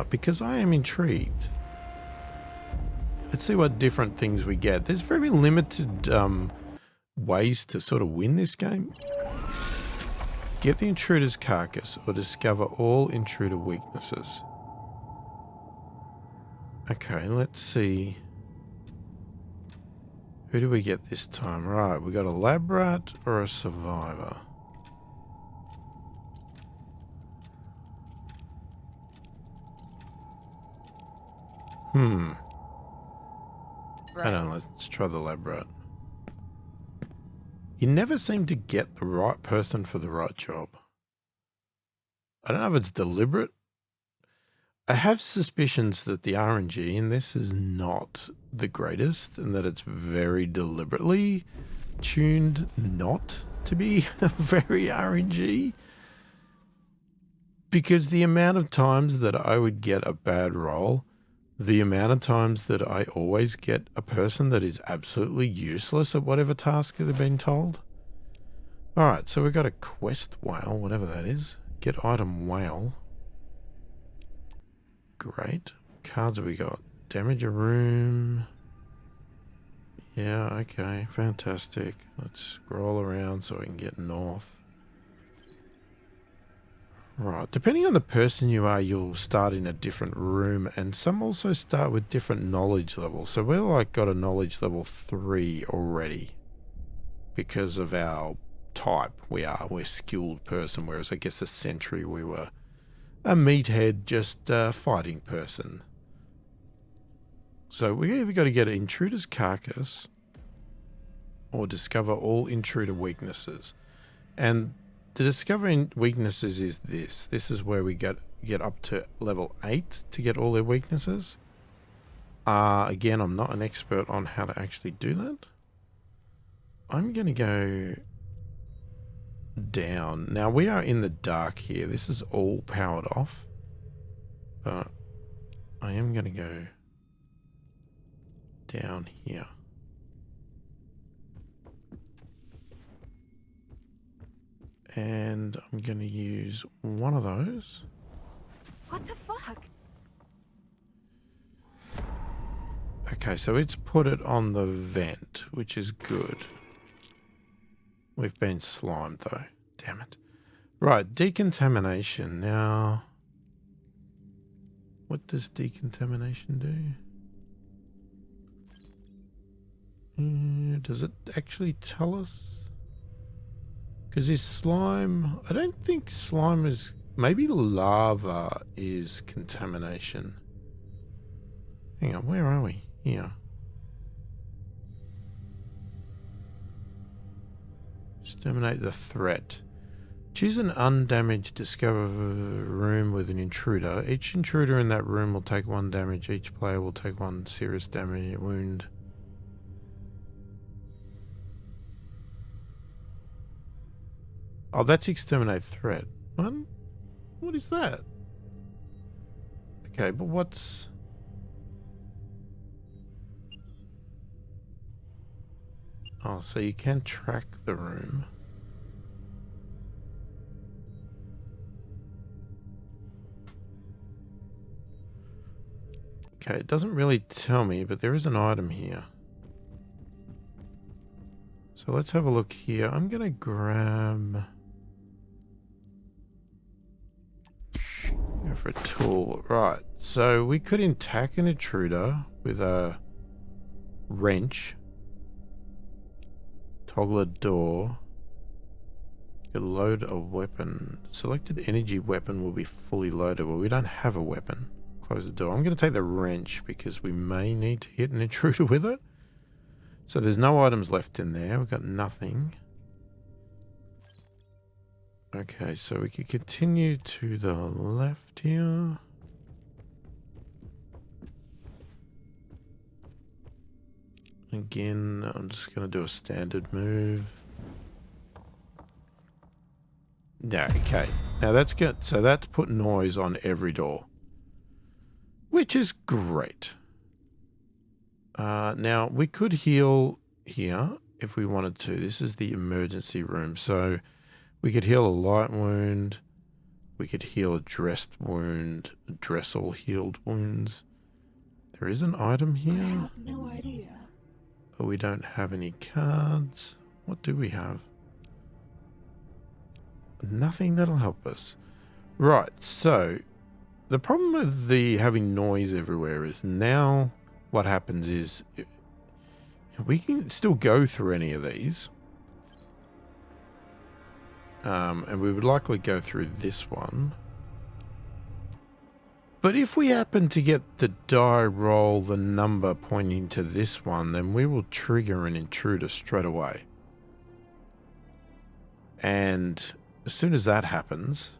Because I am intrigued. Let's see what different things we get. There's very limited ways to sort of win this game. Get the intruder's carcass or discover all intruder weaknesses. Okay, let's see. Who do we get this time? Right, we got a lab rat or a survivor. I don't know, let's try the lab rat. You never seem to get the right person for the right job. I don't know if it's deliberate. I have suspicions that the RNG in this is not the greatest and that it's very deliberately tuned not to be very RNG. Because the amount of times that I would get a bad roll, the amount of times that I always get a person that is absolutely useless at whatever task they've been told. Alright, so we've got a quest whale, whatever that is. Get item whale. Great. Cards have we got? Damage a room. Yeah, okay, fantastic. Let's scroll around so we can get north. Right, depending on the person you are, you'll start in a different room, and some also start with different knowledge levels. So we're like got a knowledge level 3 already because of our type. We're skilled person, whereas I guess a sentry we were a meathead, just fighting person. So we either got to get an intruder's carcass or discover all intruder weaknesses. And the discovering weaknesses is this. This is where we get up to level 8 to get all their weaknesses. Again, I'm not an expert on how to actually do that. I'm going to go down. Now we are in the dark here. This is all powered off. But I am going to go down here. And I'm going to use one of those. What the fuck? Okay, so it's put it on the vent, which is good. We've been slimed though. Damn it. Right, decontamination. Now, what does decontamination do? Does it actually tell us? Because this slime, I don't think slime is, maybe lava is contamination. Hang on, where are we? Here. Exterminate the threat. Choose an undamaged, discover room with an intruder. Each intruder in that room will take 1 damage. Each player will take 1 serious damage wound. Oh, that's exterminate threat. What is that? Okay, but what's... Oh, so you can track the room. Okay, it doesn't really tell me, but there is an item here. So let's have a look here. I'm going to grab... Go for a tool. Right, so we could attack an intruder with a wrench. Toggle a door. You load a weapon. Selected energy weapon will be fully loaded. Well, we don't have a weapon. Close the door. I'm going to take the wrench because we may need to hit an intruder with it. So there's no items left in there. We've got nothing. Okay, so we could continue to the left here. Again, I'm just going to do a standard move. Yeah, okay. Now that's good. So that's put noise on every door, which is great. Now we could heal here if we wanted to. This is the emergency room. So we could heal a light wound. We could heal a dressed wound, address all healed wounds. There is an item here. I have no idea. But we don't have any cards. What do we have? Nothing that'll help us. Right, so the problem with the having noise everywhere is now what happens is we can still go through any of these. And we would likely go through this one. But if we happen to get the die roll, the number pointing to this one, then we will trigger an intruder straight away. And as soon as that happens,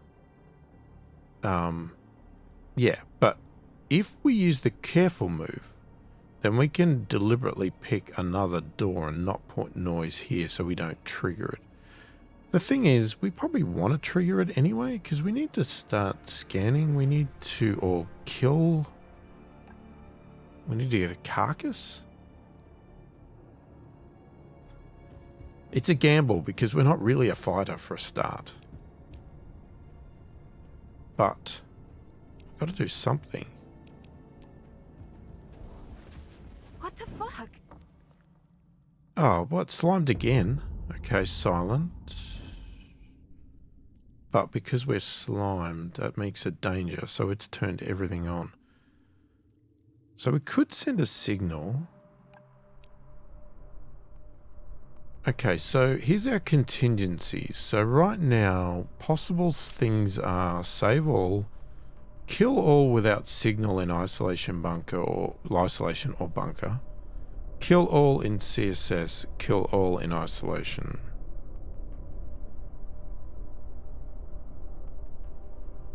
yeah, but if we use the careful move, then we can deliberately pick another door and not put noise here so we don't trigger it. The thing is, we probably want to trigger it anyway, because we need to start scanning. We need to, or kill. We need to get a carcass. It's a gamble, because we're not really a fighter for a start. But, we've got to do something. What the fuck? Oh, what? Slimed again? Okay, silent. But because we're slimed, that makes it danger, so it's turned everything on. So we could send a signal. Okay, so here's our contingencies. So right now, possible things are save all, kill all without signal in isolation bunker or isolation or bunker, kill all in CSS, kill all in isolation.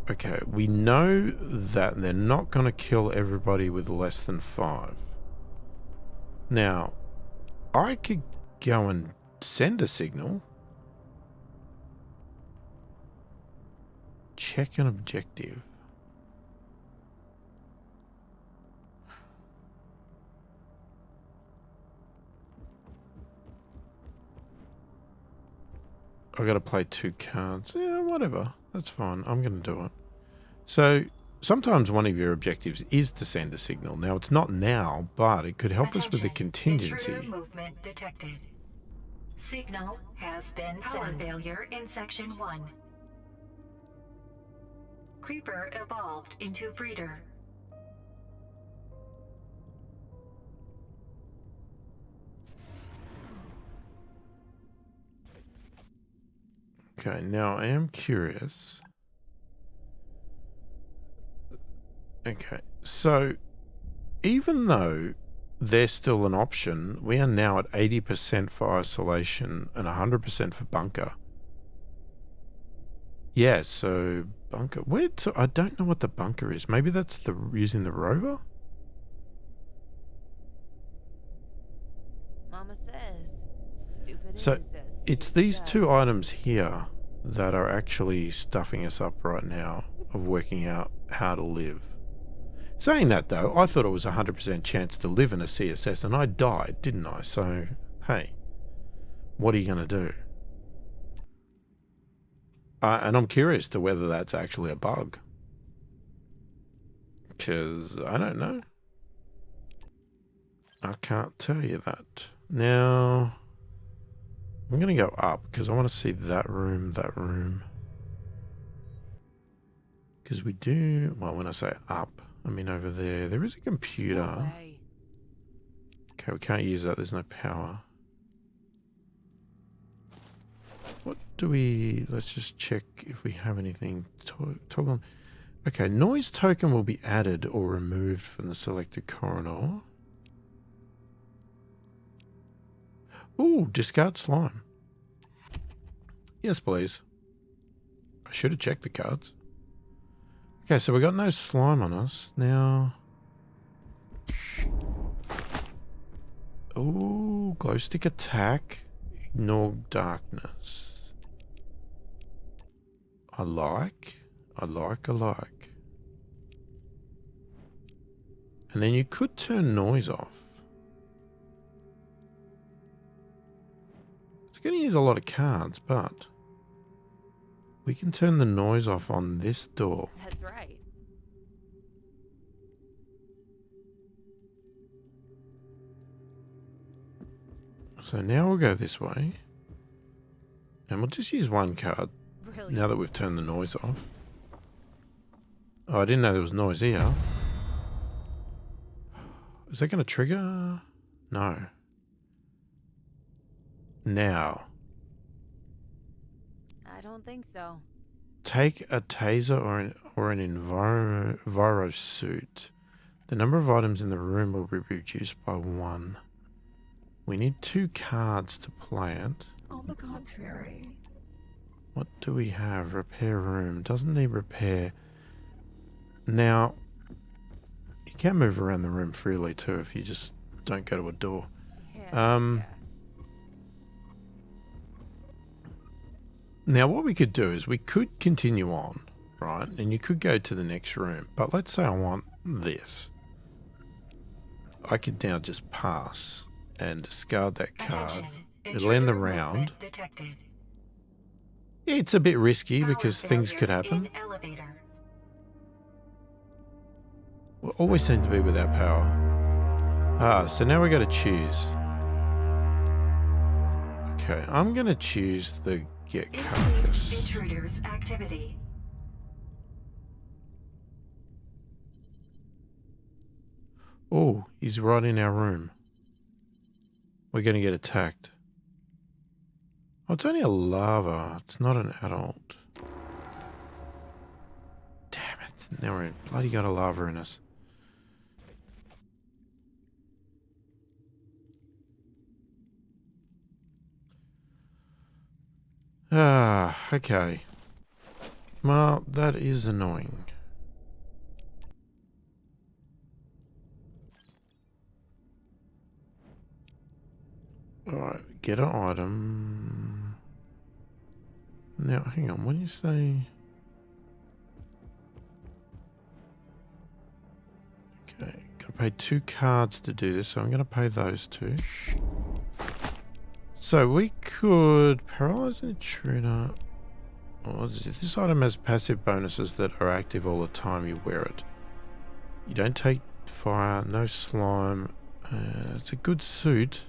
Okay, we know that they're not going to kill everybody with less than 5. Now, I could go and send a signal. Check an objective. I got to play 2 cards. Yeah, whatever. That's fine. I'm going to do it. So, sometimes one of your objectives is to send a signal. Now, it's not now, but it could help us with the contingency. Intruder movement detected. Signal has been sent. Failure in Section 1. Creeper evolved into breeder. Okay, now I am curious. Okay, so even though they're still an option, we are now at 80% for isolation and 100% for bunker. Yeah, so bunker. Where? So I don't know what the bunker is. Maybe that's the using the rover? Mama says, stupid So is as it's stupid these does. 2 items here that are actually stuffing us up right now of working out how to live. Saying that though, I thought it was a 100% chance to live in a CSS and I died, didn't I? So, hey, what are you going to do? And I'm curious to whether that's actually a bug. Because I don't know. I can't tell you that. Now, I'm going to go up because I want to see that room, that room. Because we do, well, when I say up, I mean over there. There is a computer. No way. Okay, we can't use that. There's no power. What do we... Let's just check if we have anything. Toggle on. Okay, noise token will be added or removed from the selected corridor. Ooh, discard slime. Yes, please. I should have checked the cards. Okay, so we got no slime on us. Now... Ooh, glow stick attack. Ignore darkness. I like. And then you could turn noise off. It's going to use a lot of cards, but we can turn the noise off on this door. That's right. So now we'll go this way. And we'll just use one card Brilliant. now that we've turned the noise off. Oh, I didn't know there was noise here. Is that going to trigger? No. Now. I don't think so. Take a taser or an enviro suit. The number of items in the room will be reduced by 1. We need 2 cards to play it. On the contrary. What do we have? Repair room. Doesn't need repair. Now, you can move around the room freely too if you just don't go to a door. Yeah. Now, what we could do is we could continue on, right? And you could go to the next room. But let's say I want this. I could now just pass and discard that card. Attention. It'll end the Intruder round. movement detected. It's a bit risky Power because things failure could happen. in elevator. We always seem to be without power. So now we got to choose. Okay, I'm going to choose the get Increased carcass. intruders activity. Oh, he's right in our room. We're going to get attacked. Oh, it's only a larva. It's not an adult. Damn it. Now we're bloody got a larva in us. Okay. Well, that is annoying. Alright, get an item. Now, hang on, when you say... Okay, gotta pay 2 cards to do this, so I'm gonna pay those 2. So we could paralyze an intruder. Oh, this item has passive bonuses that are active all the time you wear it. You don't take fire, no slime. It's a good suit.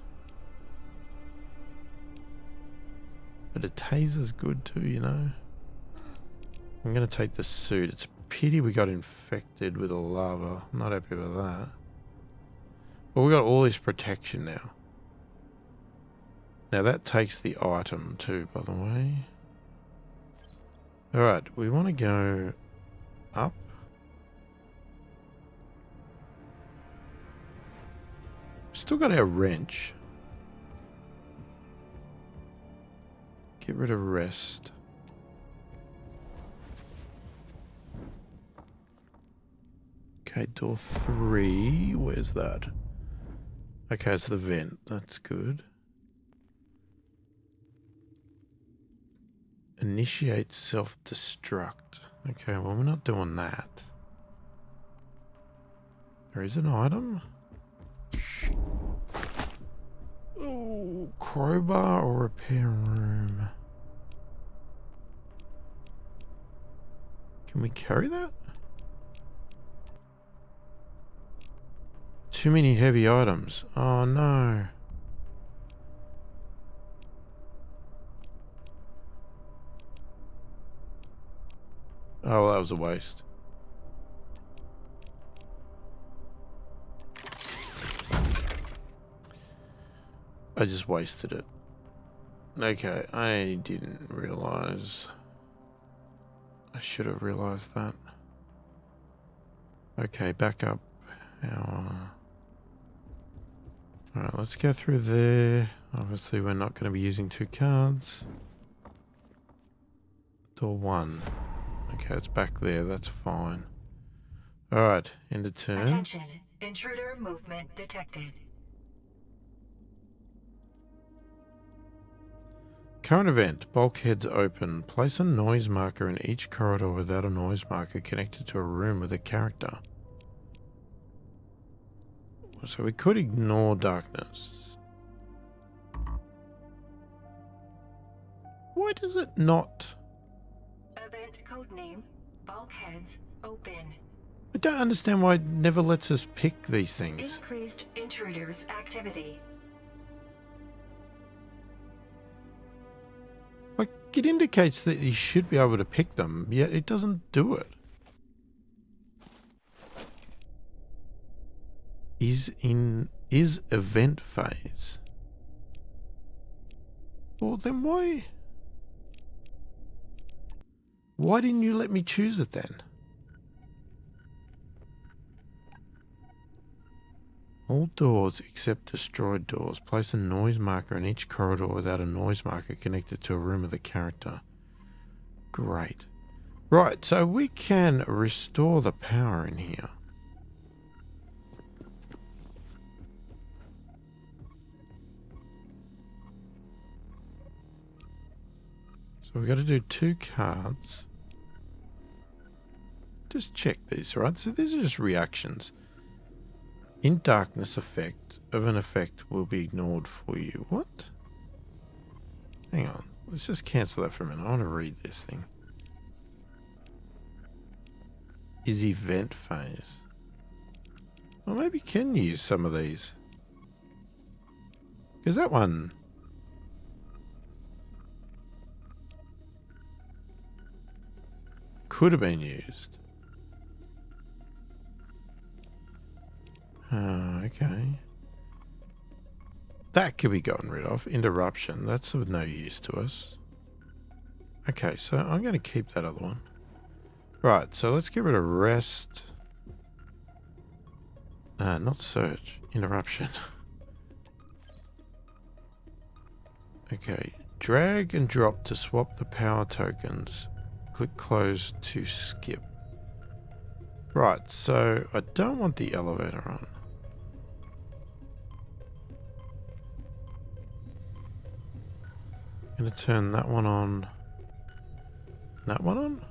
But a taser's good too, you know. I'm going to take the suit. It's a pity we got infected with a lava. I'm not happy with that. But we got all this protection now. Now that takes the item too, by the way. Alright, we want to go up. Still got our wrench. Get rid of rest. Okay, door 3. Where's that? Okay, it's the vent. That's good. Initiate self-destruct. Okay, well, we're not doing that. There is an item. Oh, crowbar or repair room. Can we carry that? Too many heavy items. Oh no. Oh, well, that was a waste. I just wasted it. Okay, I didn't realize. I should have realized that. Okay, back up. Alright, let's go through there. Obviously, we're not going to be using 2 cards. Door 1. Okay, it's back there. That's fine. Alright, end of turn. Attention. Intruder movement detected. Current event. Bulkheads open. Place a noise marker in each corridor without a noise marker connected to a room with a character. So we could ignore darkness. Why does it not? Event codename Bulkheads Open. I don't understand why it never lets us pick these things. Increased intruders activity. Like, it indicates that you should be able to pick them, yet it doesn't do it. Is event phase. Well, then why didn't you let me choose it then? All doors except destroyed doors. Place a noise marker in each corridor without a noise marker connected to a room with a character. Great. Right, so we can restore the power in here. So we've got to do 2 cards. Just check these, right? So these are just reactions. In darkness, effect of an effect will be ignored for you. What? Hang on. Let's just cancel that for a minute. I want to read this thing. Is event phase. Well, maybe you can use some of these. Because that one... could have been used. Okay. That could be gotten rid of. Interruption. That's of no use to us. Okay, so I'm going to keep that other one. Right, so let's get rid of rest. Not search. Interruption. Okay. Drag and drop to swap the power tokens. Click close to skip. Right, so I don't want the elevator on. I'm going to turn that one on. That one on?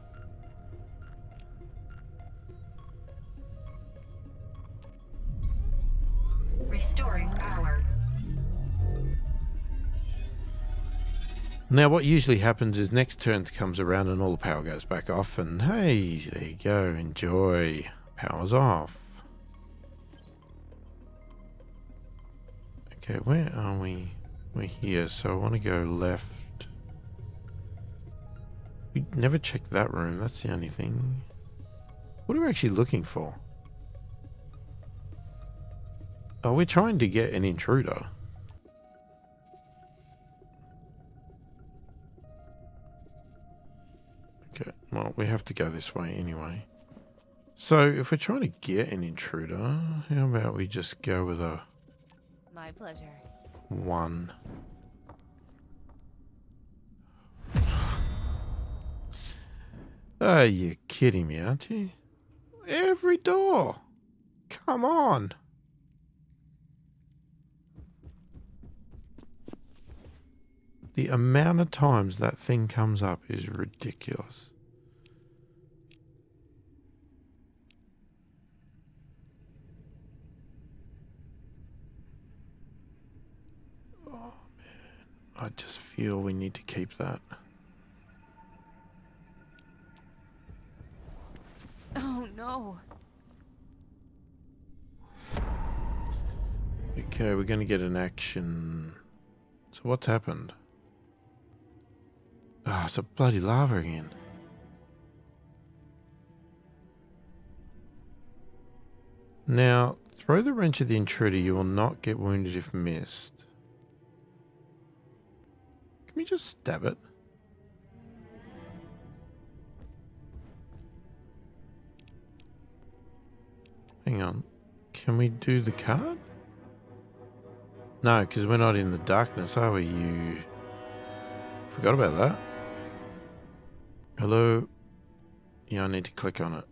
Restoring power. Now what usually happens is next turn comes around and all the power goes back off and hey, there you go, enjoy. Power's off. Okay, where are we? We're here, so I want to go left. We never checked that room, that's the only thing. What are we actually looking for? Oh, we're trying to get an intruder. Okay, well, we have to go this way anyway. So, if we're trying to get an intruder, how about we just go with a... My pleasure. 1. Oh, you're kidding me, aren't you? Every door! Come on! The amount of times that thing comes up is ridiculous. Oh man, I just feel we need to keep that. Oh no. Okay, we're going to get an action. So what's happened? Ah, it's a bloody lava again. Now, throw the wrench at the intruder. You will not get wounded if missed. Can we just stab it? Hang on. Can we do the card? No, because we're not in the darkness, are we? You forgot about that. Hello? Yeah, I need to click on it.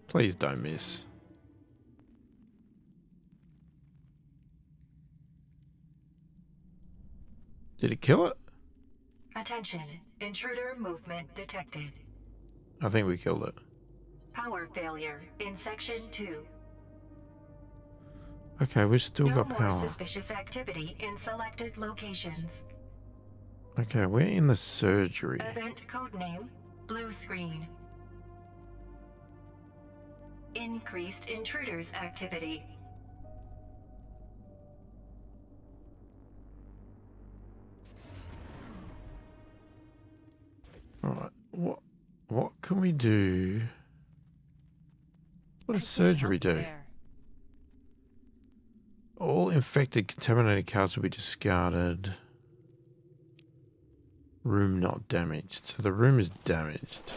Please don't miss. Did it kill it? Attention. Intruder movement detected. I think we killed it. Power failure in Section 2. Okay, we've still No got more power. suspicious activity in selected locations. Okay, we're in the surgery. Event codename, blue screen. Increased intruders activity. Alright, what can we do? What does I can't surgery help do? there. All infected, contaminated cards will be discarded. Room not damaged. So the room is damaged.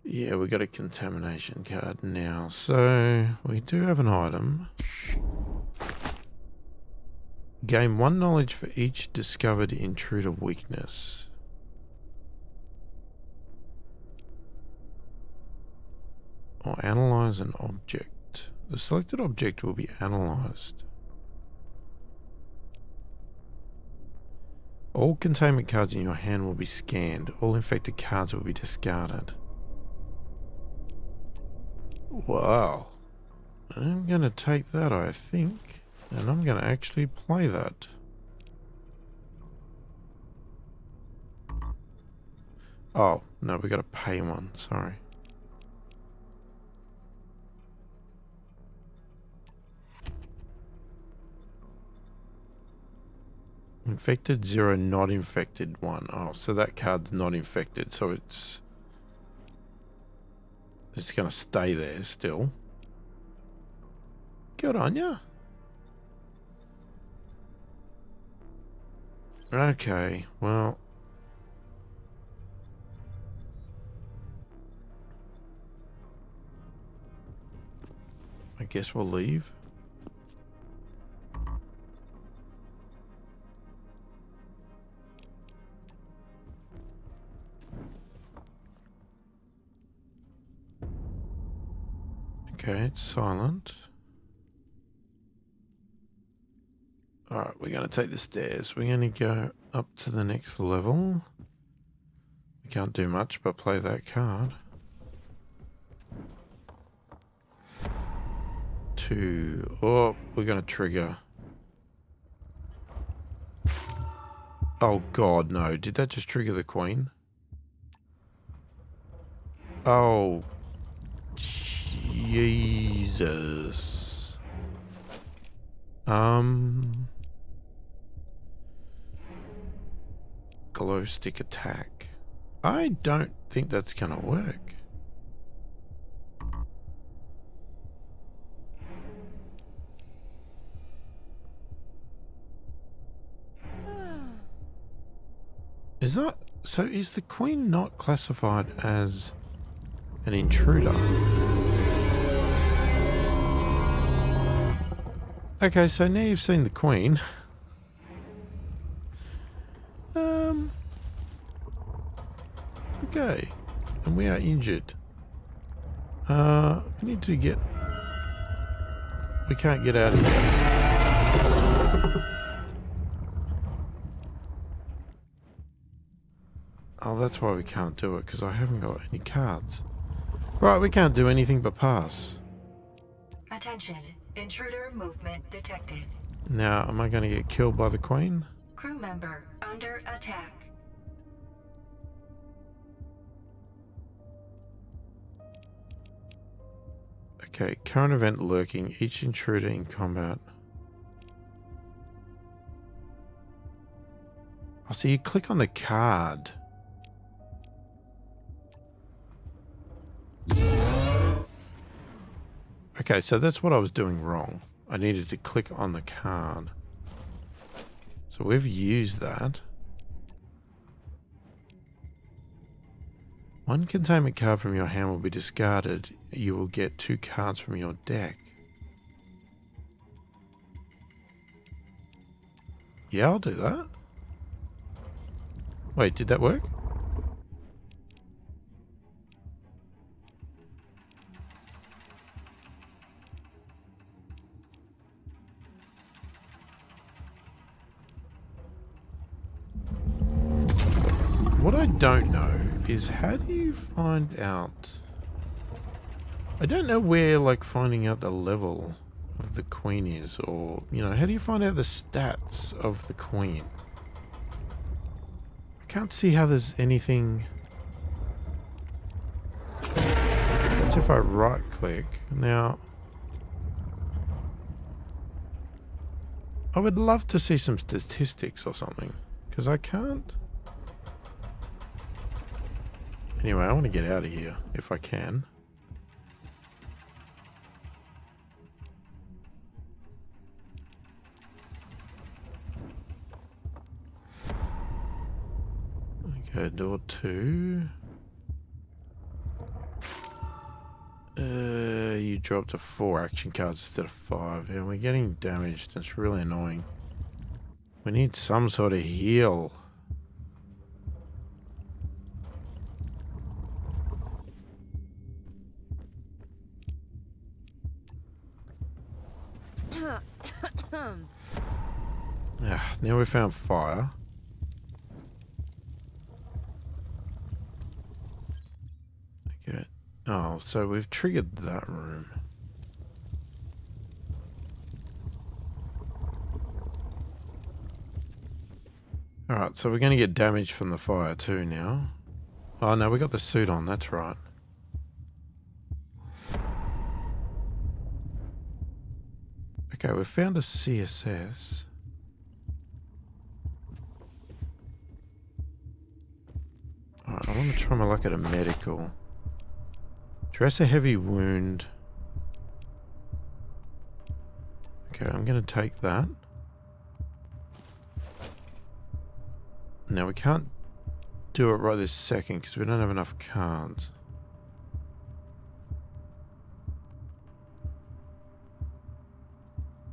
Yeah, we got a contamination card now. So we do have an item. Gain 1 knowledge for each discovered intruder weakness. Or analyze an object. The selected object will be analyzed. All containment cards in your hand will be scanned. All infected cards will be discarded. Wow. I'm going to take that, I think. And I'm going to actually play that. Oh, no, we got to pay one. Sorry. Infected 0, not infected 1. Oh, so that card's not infected, so it's going to stay there still. Good on ya. Okay, well. I guess we'll leave. Okay, it's silent. Alright, we're going to take the stairs. We're going to go up to the next level. We can't do much but play that card. 2. Oh, we're going to trigger. Oh god, no. Did that just trigger the queen? Oh, Jesus. Glow stick attack. I don't think that's gonna work. Is that so? Is the queen not classified as an intruder? Okay, so now you've seen the queen. Okay, and we are injured. We need to get. We can't get out of here. Oh, that's why we can't do it, because I haven't got any cards. Right, we can't do anything but pass. Attention. Intruder movement detected. Now, am I going to get killed by the queen? Crew member under attack. Okay, current event lurking. Each intruder in combat. Oh, so you click on the card. Okay, so that's what I was doing wrong. I needed to click on the card. So we've used that. One containment card from your hand will be discarded. You will get 2 cards from your deck. Yeah, I'll do that. Wait, did that work? What I don't know is how do you find out... I don't know where, like, finding out the level of the queen is, or, you know, how do you find out the stats of the queen? I can't see how there's anything... That's if I right-click. Now... I would love to see some statistics or something, because I can't... Anyway, I want to get out of here, if I can. Okay, door 2. You dropped to 4 action cards instead of 5. And we're getting damaged. That's really annoying. We need some sort of heal. Now we found fire. Okay. Oh, so we've triggered that room. Alright, so we're going to get damage from the fire too now. Oh no, we got the suit on, that's right. Okay, we've found a CSS. Alright, I want to try my luck at a medical. Dress a heavy wound. Okay, I'm going to take that. Now we can't do it right this second because we don't have enough cards.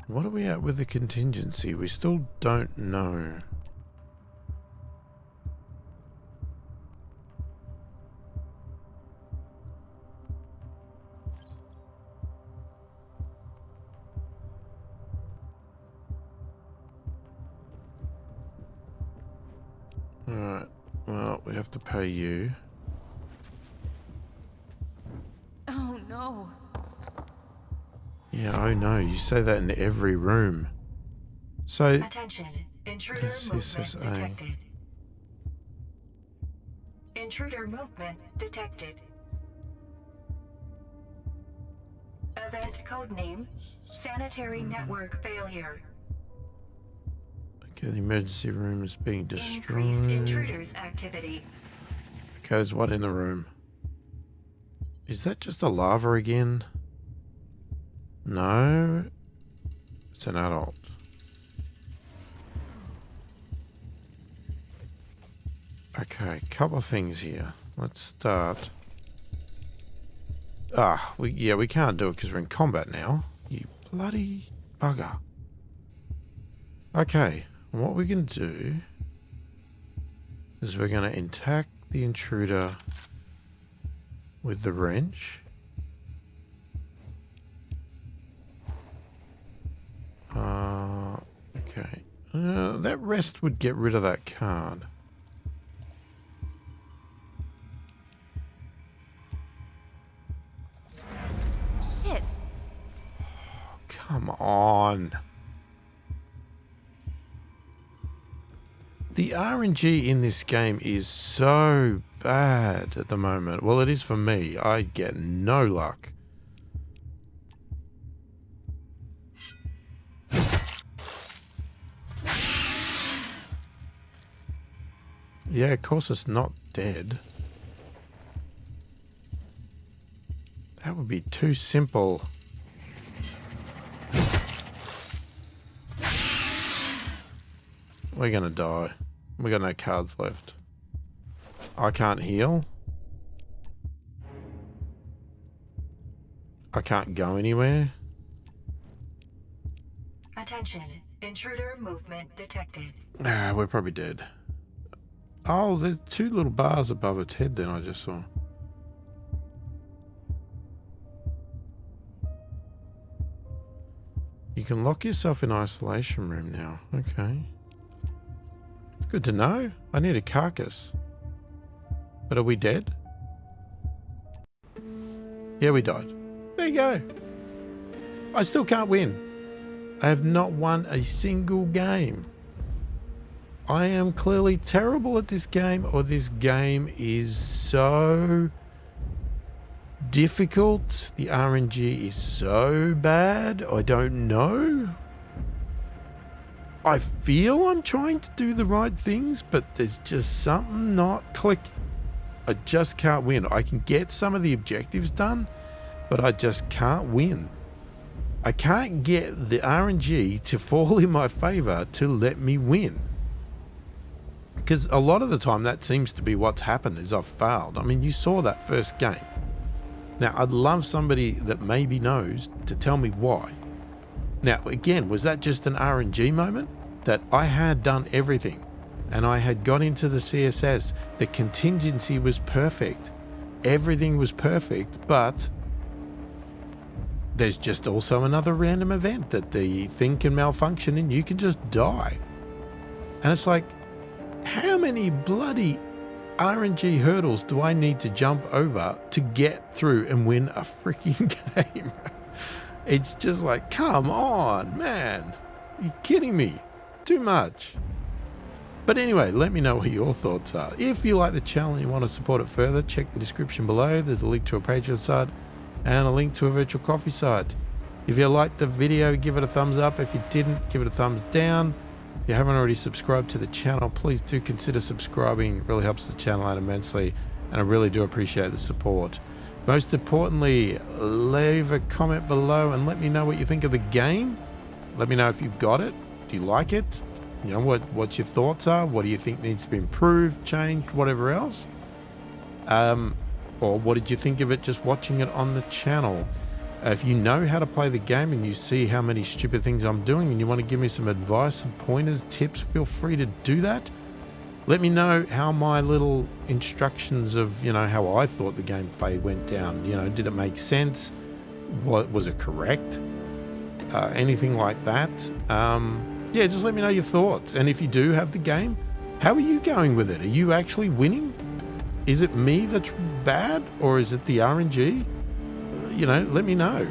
What are we at with the contingency? We still don't know. Alright, well, we have to pay you. Oh no. Yeah, oh no, you say that in every room. So... Attention, intruder movement SSA. detected. Intruder movement detected. Event codename, sanitary network failure. Okay, the emergency room is being destroyed. Increased intruders activity. Okay, there's one in the room. Is that just a lava again? No. It's an adult. Okay, couple of things here. Let's start. We can't do it because we're in combat now. You bloody bugger. Okay, what we can do is we're going to attack the intruder with the wrench. Okay. That rest would get rid of that card. Shit. Come on. The RNG in this game is so bad at the moment. Well, it is for me. I get no luck. Yeah, of course it's not dead. That would be too simple. We're gonna die. We got no cards left. I can't heal. I can't go anywhere. Attention, intruder movement detected. We're probably dead. Oh, there's two little bars above its head then I just saw. You can lock yourself in isolation room now. Okay. Good to know. I need a carcass. But are we dead? Yeah, we died. There you go. I still can't win. I have not won a single game. I am clearly terrible at this game, or this game is so difficult. The RNG is so bad. I don't know. I feel I'm trying to do the right things, but there's just something not click. I just can't win. I can get some of the objectives done, but I just can't win. I can't get the RNG to fall in my favor to let me win. Because a lot of the time that seems to be what's happened is I've failed. I mean, you saw that first game. Now, I'd love somebody that maybe knows to tell me why. Now, again, was that just an RNG moment? That I had done everything and I had got into the CSS. The contingency was perfect. Everything was perfect, but there's just also another random event that the thing can malfunction and you can just die. And it's like, how many bloody RNG hurdles do I need to jump over to get through and win a freaking game? It's just like, come on, man. Are you kidding me? Too much. But anyway, let me know what your thoughts are. If you like the channel and you want to support it further, check the description below. There's a link to a Patreon site and a link to a virtual coffee site. If you liked the video, give it a thumbs up. If you didn't, give it a thumbs down. If you haven't already subscribed to the channel, please do consider subscribing. It really helps the channel out immensely, and I really do appreciate the support. Most importantly, leave a comment below and let me know what you think of the game. Let me know if you've got it. Do you like it? You know, what your thoughts are. What do you think needs to be improved, changed, whatever else? Or what did you think of it just watching it on the channel? If you know how to play the game and you see how many stupid things I'm doing and you want to give me some advice and pointers, tips, feel free to do that. Let me know how my little instructions of, you know, how I thought the gameplay went down. You know, did it make sense? What was it correct? Anything like that. Yeah, just let me know your thoughts. And if you do have the game, how are you going with it? Are you actually winning? Is it me that's bad, or is it the RNG? You know, let me know.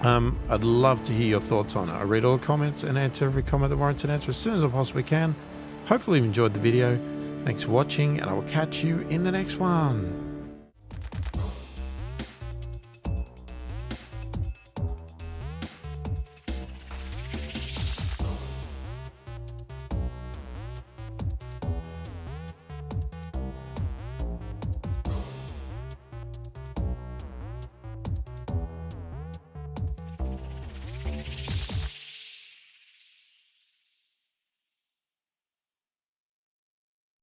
I'd love to hear your thoughts on it. I read all the comments and answer every comment that warrants an answer as soon as I possibly can. Hopefully you've enjoyed the video. Thanks for watching, and I will catch you in the next one.